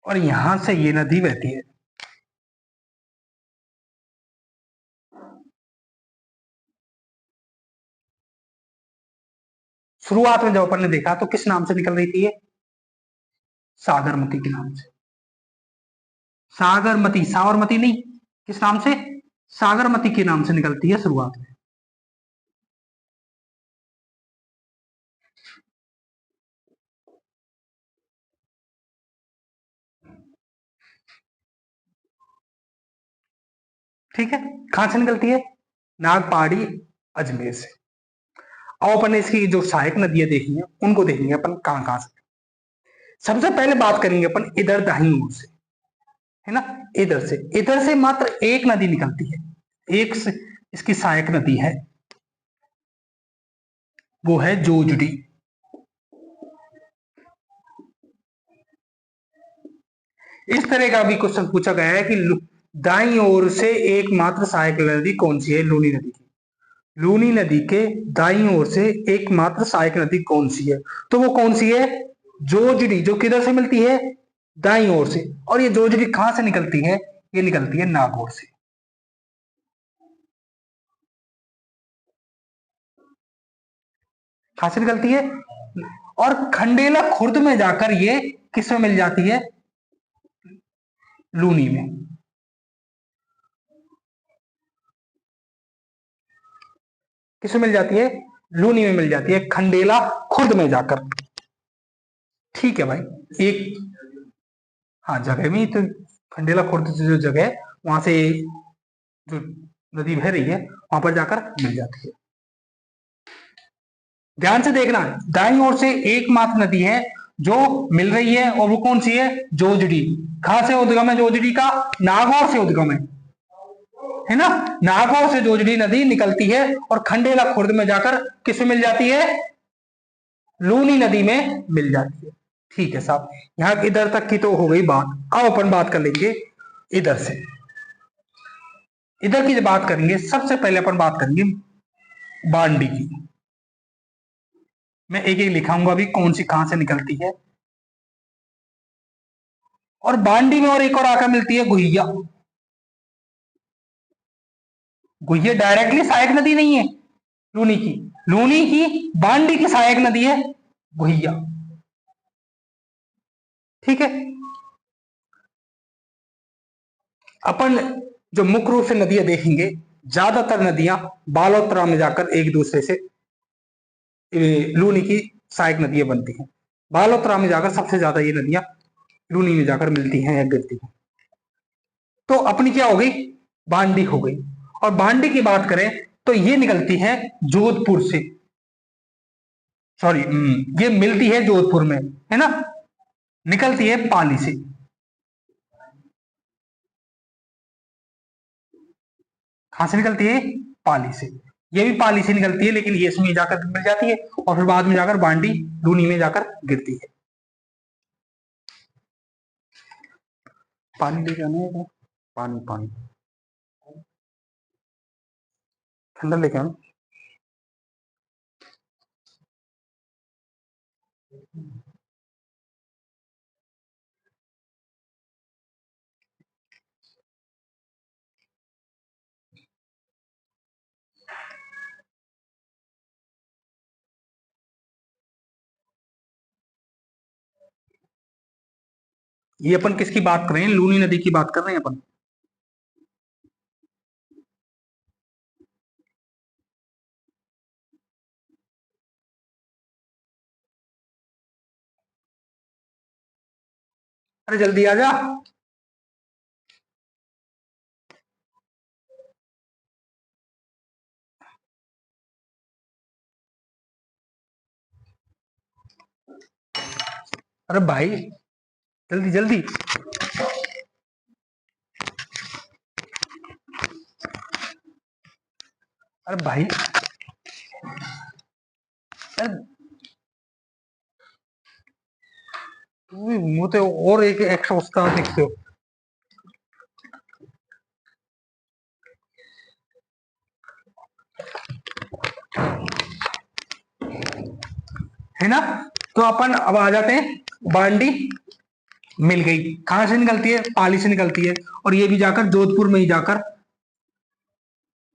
और यहां से ये नदी बहती है शुरुआत में जब अपन ने देखा तो किस नाम से निकल रही थी ये? सागरमती के नाम से। सागरमती, साबरमती नहीं, किस नाम से? सागरमती के नाम से निकलती है शुरुआत में। ठीक है, कहां से निकलती है? नागपहाड़ी, अजमेर से। अब अपन ने इसकी जो सहायक नदियां देखी हैं उनको देखेंगे अपन कहां कहां से। सबसे पहले बात करेंगे अपन इधर दाहिनी ओर से, है ना, इधर से मात्र एक नदी निकलती है, एक से इसकी सहायक नदी है, वो है जोजड़ी। इस तरह का भी क्वेश्चन पूछा गया है कि दाईं ओर से एकमात्र सहायक नदी कौन सी है? लूनी नदी की। लूनी नदी के दाईं ओर से एकमात्र सहायक नदी कौन सी है? तो वो कौन सी है? जोजड़ी, जो किधर से मिलती है? दाईं ओर से। और ये जोजड़ी कहां से निकलती है? ये निकलती है नागौर से। कहां से निकलती है? और खंडेला खुर्द में जाकर ये किस में मिल जाती है? लूनी में। किस में मिल जाती है? लूनी में मिल जाती है, खंडेला खुर्द में जाकर। ठीक है भाई, एक, हाँ जगह में तो खंडेला खुर्द जो जगह है वहां से जो नदी बह रही है वहां पर जाकर मिल जाती है। ध्यान से देखना, दाईं ओर से एकमात्र नदी है जो मिल रही है और वो कौन सी है? जोजड़ी। कहां से उद्गम है जोजड़ी का? नागौर से उद्गम है ना। नागौर से जोजड़ी नदी निकलती है और खंडेला खुर्द में जाकर किस में मिल जाती है? लूनी नदी में मिल जाती है। ठीक है साहब, यहां इधर तक की तो हो गई बात। अब अपन बात कर लेंगे इधर से। इधर की जब बात करेंगे सबसे पहले अपन बात करेंगे बांडी की। मैं एक एक लिखाऊंगा अभी कौन सी कहां से निकलती है। और बांडी में और एक और आकर मिलती है गुहिया। गुहिया डायरेक्टली सहायक नदी नहीं है लूनी की, लूनी की बांडी की सहायक नदी है गुहिया। ठीक है, अपन जो मुख्य रूप से नदियां देखेंगे, ज्यादातर नदियां बालोतरा में जाकर एक दूसरे से लूनी की सहायक नदियां बनती हैं। बालोतरा में जाकर सबसे ज्यादा ये नदियां लूनी में जाकर मिलती हैं या गिरती हैं। तो अपनी क्या हो गई? बांडी हो गई। और बांडी की बात करें तो ये निकलती है जोधपुर से, सॉरी ये मिलती है जोधपुर में, है ना, निकलती है पाली से। कहां से निकलती है? पाली से। ये भी पाली से निकलती है लेकिन ये इसमें जाकर मिल जाती है और फिर बाद में जाकर बांडी लूनी में जाकर गिरती है। पानी लेके आना है, पानी पानी ठंडा लेके आना। ये अपन किसकी बात कर रहे हैं? लूनी नदी की बात कर रहे हैं अपन। अरे जल्दी आ जा। अरे भाई जल्दी जल्दी। अरे भाई, अरे मुंह तो और एक एक्स्ट्रा उस्ताद दिखते हो। है ना। तो अपन अब आ जाते हैं, बांडी मिल गई, कहां से निकलती है? पाली से निकलती है और ये भी जाकर जोधपुर में ही जाकर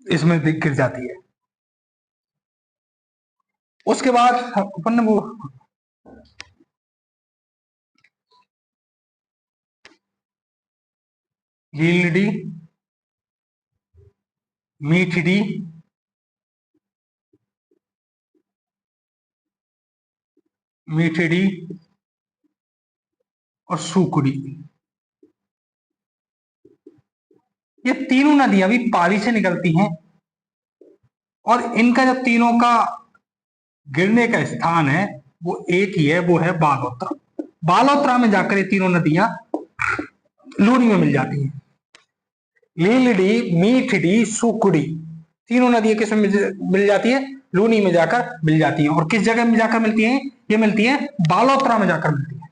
इसमें गिर जाती है। उसके बाद अपन ने वो लीलडी, मीठड़ी, मीठड़ी और सूखड़ी, ये तीनों नदियां भी पाली से निकलती हैं और इनका जो तीनों का गिरने का स्थान है वो एक ही है, वो है बालोतरा। बालोतरा में जाकर ये तीनों नदियां लूनी में मिल जाती हैं। लीलड़ी, मीठड़ी, सुकुड़ी, तीनों नदियां किसमें मिल जाती है? लूनी में जाकर मिल जाती हैं। और किस जगह में जाकर मिलती हैं? ये मिलती है बालोतरा में जाकर मिलती है।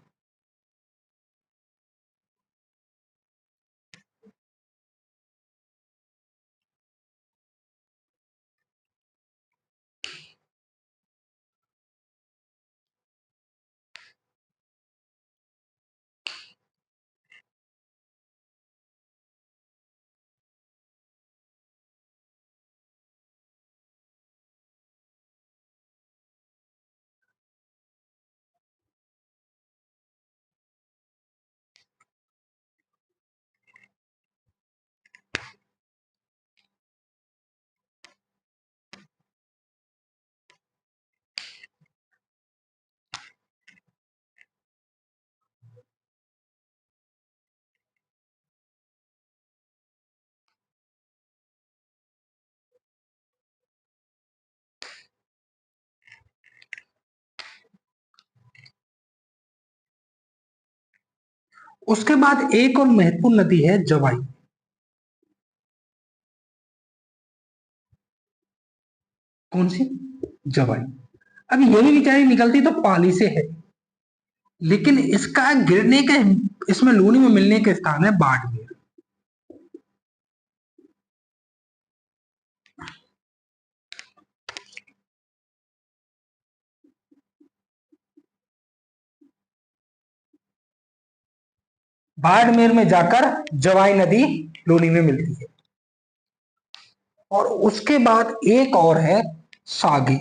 उसके बाद एक और महत्वपूर्ण नदी है जवाई। कौन सी? जवाई। अब ये भी बेचारी निकलती तो पाली से है, लेकिन इसका गिरने के, इसमें लूनी में मिलने के स्थान है बाड़मेर। बाड़मेर में जाकर जवाई नदी लूनी में मिलती है। और उसके बाद एक और है सागी।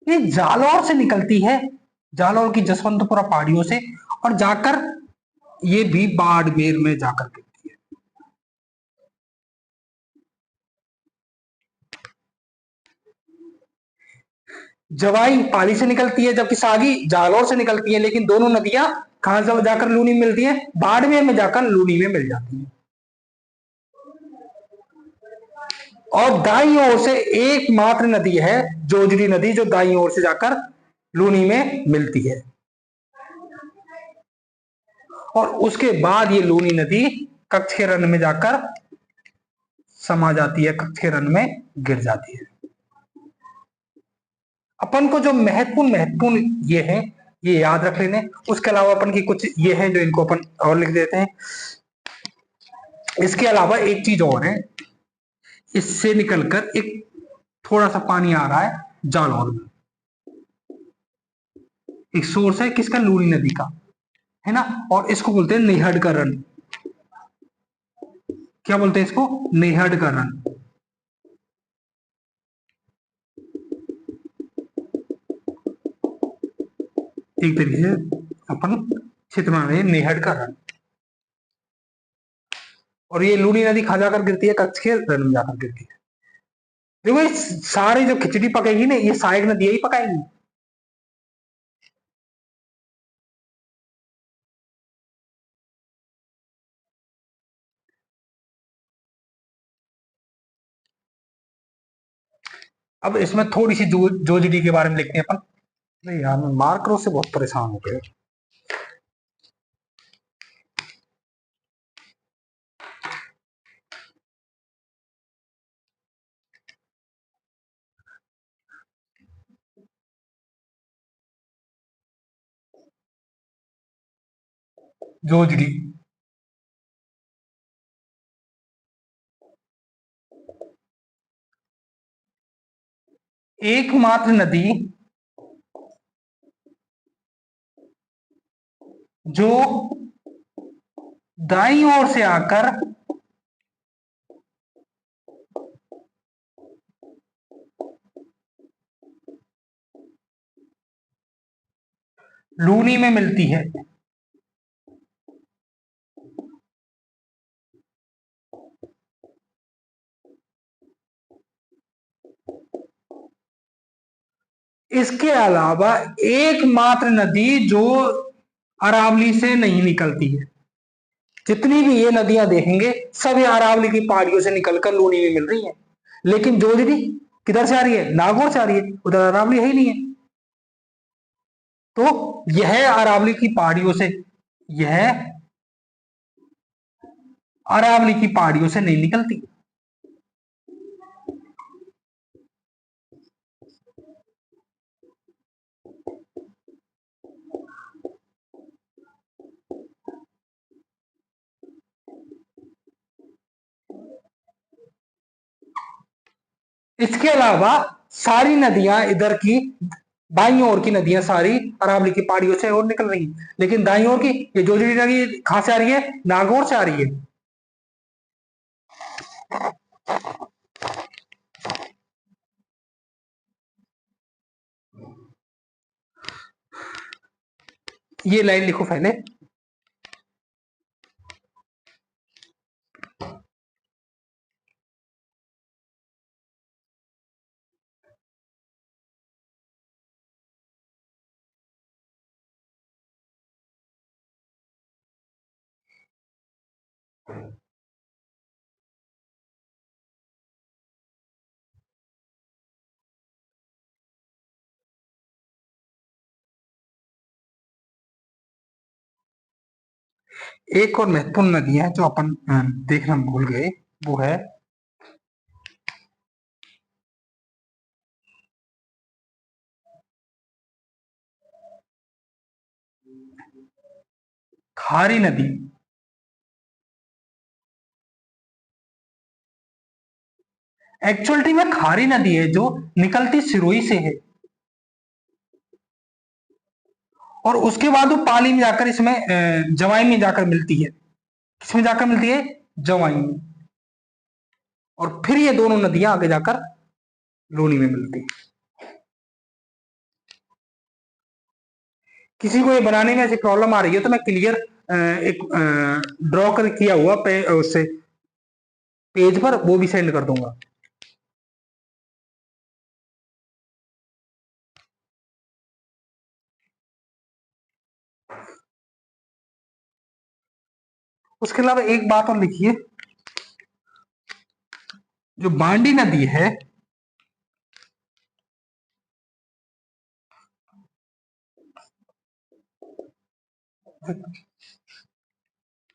ये जालौर से निकलती है, जालौर की जसवंतपुरा पहाड़ियों से, और जाकर ये भी बाड़मेर में जाकर गिरती है। जवाई पाली से निकलती है जबकि सागी जालौर से निकलती है, लेकिन दोनों नदियां कहां से जाकर लूनी में मिलती है? बाड़मेर में जाकर लूनी में मिल जाती है। और दाईं ओर से एकमात्र नदी है जोजड़ी नदी, जो दाईं ओर से जाकर लूनी में मिलती है। और उसके बाद ये लूनी नदी कच्छ के रन में जाकर समा जाती है, कच्छ के रन में गिर जाती है। अपन को जो महत्वपूर्ण ये है, ये याद रख लेने। उसके अलावा अपन की कुछ ये है जो इनको अपन और लिख देते हैं। इसके अलावा एक चीज और है, इससे निकलकर एक थोड़ा सा पानी आ रहा है जालौर में। एक सोर्स है किसका? लूनी नदी का, है ना। और इसको बोलते हैं नेहड का रन। क्या बोलते हैं इसको? नेहड का रन। एक तरीके से अपन क्षेत्र में रहे नेहड का रन। और ये लूनी नदी कहां जाकर गिरती है? कच्छ के रन में जाकर गिरती है। देखो ये सारी जो खिचड़ी पकेगी ना, ये सहायक नदियां ही पकाएंगी। अब इसमें थोड़ी सी जोजडी के बारे में लिखते हैं अपन। नहीं यार, मैं मार्करों से बहुत परेशान हो गया। जोजडी एकमात्र नदी जो दाईं ओर से आकर लूनी में मिलती है। इसके अलावा एकमात्र नदी जो अरावली से नहीं निकलती है, जितनी भी ये नदियां देखेंगे सब अरावली की पहाड़ियों से निकलकर लूनी में मिल रही हैं। लेकिन जोजरी किधर से आ रही है? नागौर से आ रही है, उधर अरावली है ही नहीं है। तो यह अरावली की पहाड़ियों से, यह अरावली की पहाड़ियों से नहीं निकलती। इसके अलावा सारी नदियां इधर की बाईं ओर की नदियां सारी अरावली की पहाड़ियों से और निकल रही हैं, लेकिन दाईं ओर की ये जोजड़ी नदी कहां से आ रही है? नागौर से आ रही है। ये लाइन लिखो पहले। एक और महत्वपूर्ण नदी है जो अपन देखना भूल गए, वो है खारी नदी। एक्चुअलिटी में खारी नदी है जो निकलती सिरोही से है, और उसके बाद वो पाली में जाकर इसमें जवाई में जाकर मिलती है। किसमें जाकर मिलती है? जवाई में। और फिर ये दोनों नदियां आगे जाकर लूनी में मिलती है। किसी को ये बनाने में ऐसी प्रॉब्लम आ रही है तो मैं क्लियर एक ड्रॉ कर किया हुआ उससे पेज पर वो भी सेंड कर दूंगा। उसके अलावा एक बात और लिखिए, जो बांडी नदी है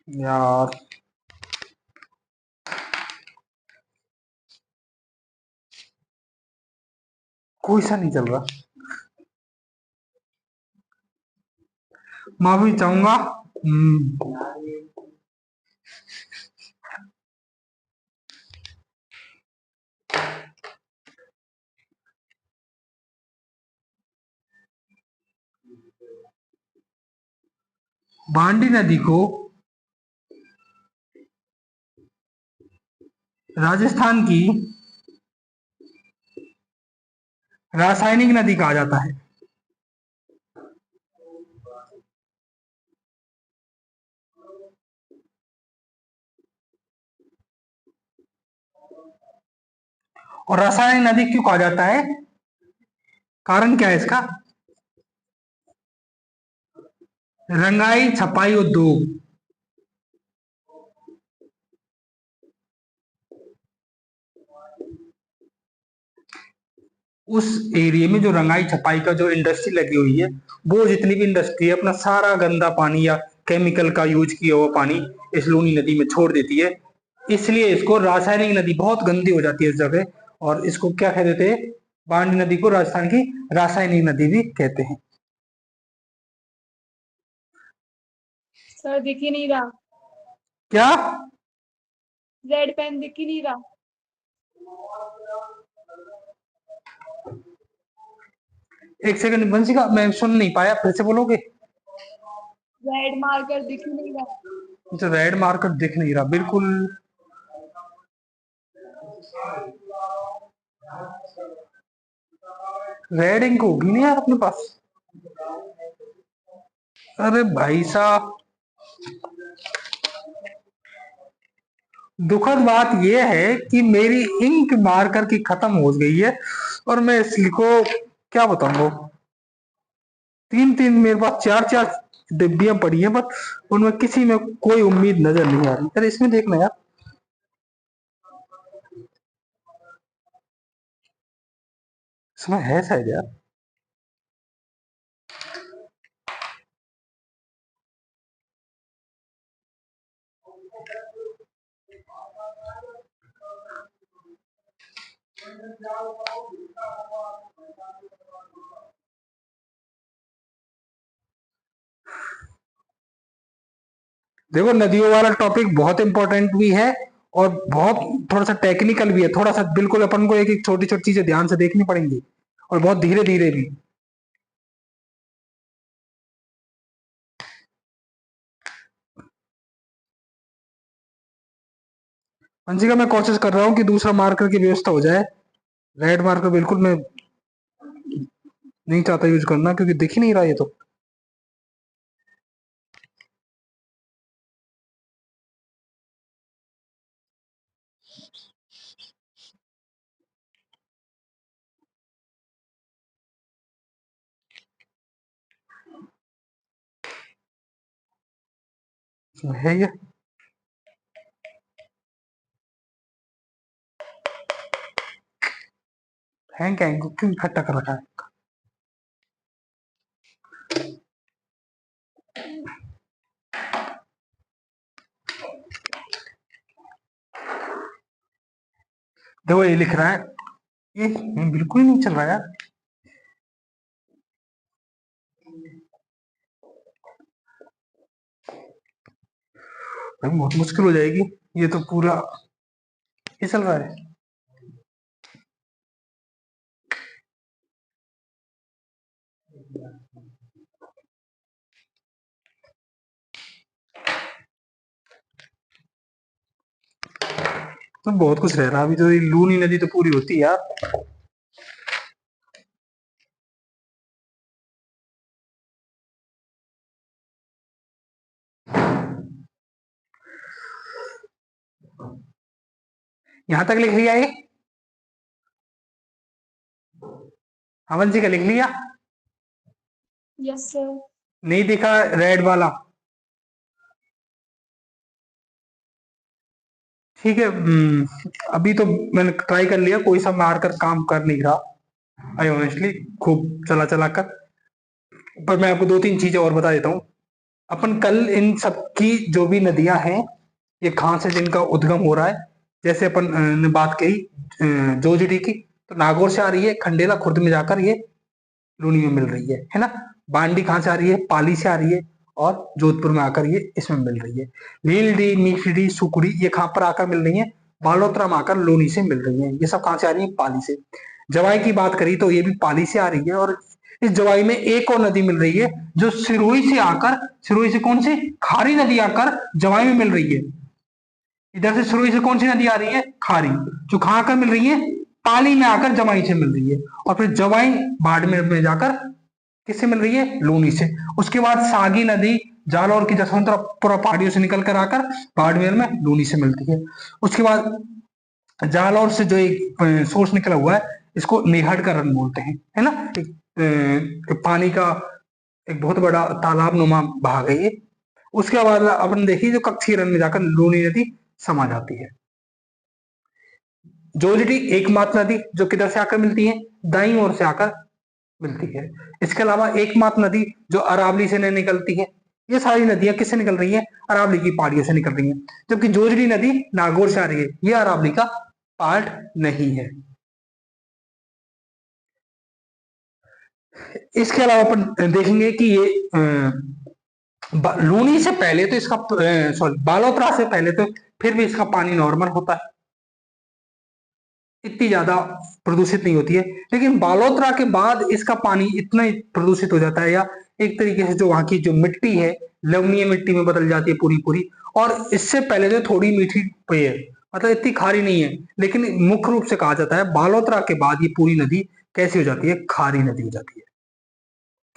यार, कोई सा नहीं चल रहा, मैं भी चाहूंगा। बांडी नदी को राजस्थान की रासायनिक नदी कहा जाता है। और रासायनिक नदी क्यों कहा जाता है? कारण क्या है इसका? रंगाई छपाई उद्योग, उस एरिया में जो रंगाई छपाई का जो इंडस्ट्री लगी हुई है, वो जितनी भी इंडस्ट्री है अपना सारा गंदा पानी या केमिकल का यूज किया हुआ पानी इस लूनी नदी में छोड़ देती है। इसलिए इसको रासायनिक नदी, बहुत गंदी हो जाती है इस जगह, और इसको क्या कह देते हैं? बांडी नदी को राजस्थान की रासायनिक नदी भी कहते हैं। सर दिख ही नहीं रहा, क्या? रेड पेन दिख ही नहीं रहा। एक सेकंड वंशिका, मैं सुन नहीं पाया, फिर से बोलोगे? रेड मार्कर दिख ही नहीं रहा। अच्छा, रेड मार्कर दिख नहीं रहा, बिल्कुल। रेड इंक होगी नहीं यार अपने पास। अरे भाई साहब, दुखद बात यह है कि मेरी इंक मार्कर की खत्म हो गई है और मैं इसको क्या बताऊंगा। तीन तीन मेरे पास चार चार डिब्बियां पड़ी हैं, बट उनमें किसी में कोई उम्मीद नजर नहीं आ रही। अरे इसमें देखना यार, इसमें है शायद यार। देखो, नदियों वाला टॉपिक बहुत इंपॉर्टेंट भी है और बहुत थोड़ा सा टेक्निकल भी है। थोड़ा सा बिल्कुल अपन को एक एक छोटी छोटी चीजें ध्यान से देखनी पड़ेंगी और बहुत धीरे धीरे भी। अंशिका, मैं कोशिश कर रहा हूँ कि दूसरा मार्कर की व्यवस्था हो जाए। रेड मार्कर बिल्कुल मैं नहीं चाहता यूज करना, क्योंकि दिख ही नहीं रहा ये तो। है ये हैंग क्या है? क्यों इकट्ठा कर रखा है? देखो ये लिख रहा है, ये बिल्कुल ही नहीं चल रहा यार। भाई बहुत मुश्किल हो जाएगी, ये तो पूरा ये चल रहा है। तो बहुत कुछ रह रहा है अभी तो। ये लूनी नदी तो पूरी होती है यार। यहां तक लिख लिया ये? अमन जी का लिख लिया? Yes sir. नहीं दिखा रेड वाला? ठीक है। अभी तो मैंने ट्राई कर लिया, कोई सा मारकर काम कर नहीं रहा। आई ऑनेस्टली खूब चला चला कर। पर मैं आपको दो तीन चीजें और बता देता हूँ। अपन कल इन सब की जो भी नदियां हैं, ये कहाँ से जिनका उद्गम हो रहा है, जैसे अपन ने बात कही जोजड़ी की, तो नागौर से आ रही है, खंडेला खुर्द में जाकर ये लूनी में मिल रही है ना। बांडी कहाँ से आ रही है? पाली से आ रही है, और जोधपुर में आकर ये इसमें मिल रही है। नीलडी, मीठड़ी, सुकुड़ी ये कहाँ पर आकर मिल रही है? बालोतरा में आकर लूनी से मिल रही है। ये सब कहाँ से आ रही है? पाली से। जवाई की बात करी तो ये भी पाली से आ रही है, और इस जवाई में एक और नदी मिल रही है जो सिरोही से आकर, सिरोही से कौन सी? खारी नदी आकर जवाई में मिल रही है। इधर से सिरोही से कौन सी नदी आ रही है? खारी, जो कहाँ आकर मिल रही है? पाली में आकर जवाई से मिल रही है। और फिर जवाई बाड़मेर में जाकर किससे मिल रही है? लूनी से। उसके बाद सागी नदी जालौर की जसवंतपुरा पहाड़ियों से निकल कर आकर बाड़मेर में लूनी से मिलती है। उसके बाद जालौर से जो एक सोर्स निकला हुआ है, इसको निहड़ का रन बोलते हैं, है ना। एक पानी का एक बहुत बड़ा तालाब नुमा भाग है ये। उसके बाद अपन देखिए, जो कक्षी रन में जाकर लूनी नदी समा जाती है। जोजड़ी एकमात्र नदी जो किधर से आकर मिलती है? दाई ओर से आकर मिलती है। इसके अलावा एकमात्र नदी जो अरावली से नहीं निकलती है। ये सारी नदियां किससे निकल रही हैं? अरावली की पहाड़ियों से निकल रही हैं। जबकि जोजड़ी नदी नागौर से आ रही है, ये अरावली का पार्ट नहीं है। इसके अलावा अपन देखेंगे कि ये लूनी से पहले तो इसका, सॉरी, बालोतरा से पहले तो फिर भी इसका पानी नॉर्मल होता है, इतनी ज्यादा प्रदूषित नहीं होती है। लेकिन बालोतरा के बाद इसका पानी इतना ही प्रदूषित हो जाता है, या एक तरीके से जो वहां की जो मिट्टी है लवणीय मिट्टी में बदल जाती है पूरी पूरी। और इससे पहले तो थोड़ी मीठी पेय, मतलब इतनी खारी नहीं है। लेकिन मुख्य रूप से कहा जाता है बालोतरा के बाद ये पूरी नदी कैसी हो जाती है? खारी नदी हो जाती है।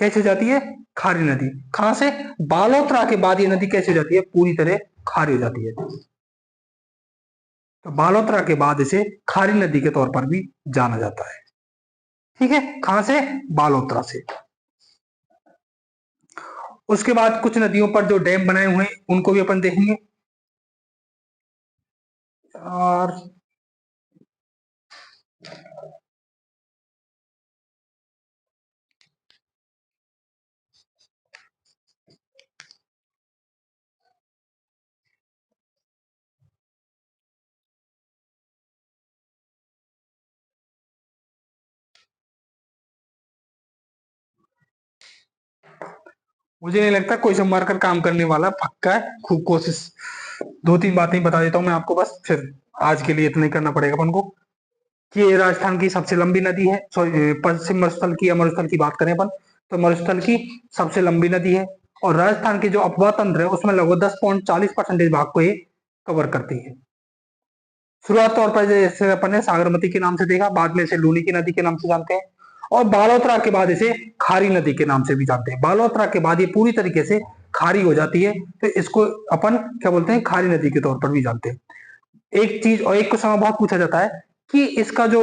कैसे हो जाती है? खारी नदी। कहां से? बालोतरा के बाद ये नदी कैसे हो जाती है? पूरी तरह खारी हो जाती है। तो बालोतरा के बाद इसे खारी नदी के तौर पर भी जाना जाता है। ठीक है, कहां से? बालोतरा से। उसके बाद कुछ नदियों पर जो डैम बनाए हुए हैं उनको भी अपन देखेंगे। और मुझे नहीं लगता कोई से मारकर काम करने वाला, पक्का है, खूब कोशिश। 2-3 बातें बता देता हूं मैं आपको बस, फिर आज के लिए इतना ही करना पड़ेगा अपन को। कि ये राजस्थान की सबसे लंबी नदी है। सॉरी, पश्चिम मरुस्थल की या मरुस्थल की बात करें अपन तो मरुस्थल की सबसे लंबी नदी है। और राजस्थान की जो अपवाह तंत्र है उसमें लगभग 10.40% भाग को ये कवर करती है। शुरुआत तौर पर जैसे अपन ने सागरमती के नाम से देखा, बाद में इसे लूनी की नदी के नाम से जानते हैं, और बालोतरा के बाद इसे खारी नदी के नाम से भी जानते हैं। बालोतरा के बाद ये पूरी तरीके से खारी हो जाती है, तो इसको अपन क्या बोलते हैं? खारी नदी के तौर पर भी जानते हैं। एक चीज और एक क्वेश्चन बहुत पूछा जाता है कि इसका जो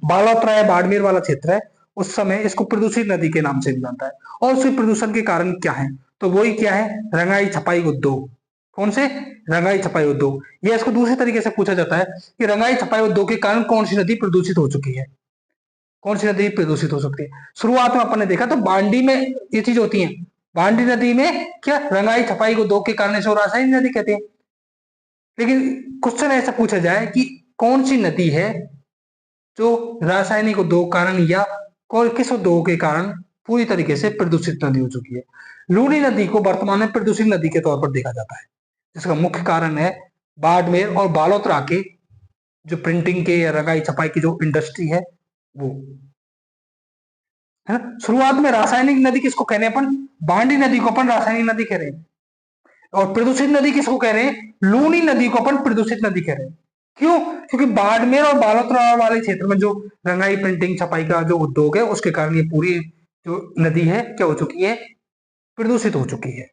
बालोतरा या बाड़मेर वाला क्षेत्र है उस समय इसको प्रदूषित नदी के नाम से भी जानता है। और उसके प्रदूषण के कारण क्या है? तो वही क्या है? रंगाई छपाई उद्योग। कौन से? रंगाई छपाई उद्योग। यह इसको दूसरे तरीके से पूछा जाता है कि रंगाई छपाई उद्योग के कारण कौन सी नदी प्रदूषित हो चुकी है? कौन सी नदी प्रदूषित हो सकती है? शुरुआत में अपन ने देखा तो बांडी में ये चीज होती है। बांडी नदी में क्या रंगाई छपाई उद्योग के कारण इसे रासायनिक नदी कहते हैं। लेकिन क्वेश्चन ऐसा पूछा जाए कि कौन सी नदी है जो रासायनिक उद्योग कारण या किस उद्योग के कारण पूरी तरीके से प्रदूषित नदी हो चुकी है? लूनी नदी को वर्तमान में प्रदूषित नदी के तौर पर देखा जाता है, जिसका मुख्य कारण है बाड़मेर और बालोतरा के जो प्रिंटिंग के या रंगाई छपाई की जो इंडस्ट्री है वो, है ना। शुरुआत में रासायनिक नदी किसको कह रहे हैं अपन? बांडी नदी को अपन रासायनिक नदी कह रहे हैं। और प्रदूषित नदी किसको कह रहे हैं? लूनी नदी को अपन प्रदूषित नदी कह रहे हैं। क्यों? क्योंकि बाड़मेर और बालोतरा वाले क्षेत्र में जो रंगाई प्रिंटिंग छपाई का जो उद्योग है उसके कारण ये पूरी जो नदी है क्या हो चुकी है? प्रदूषित हो चुकी है।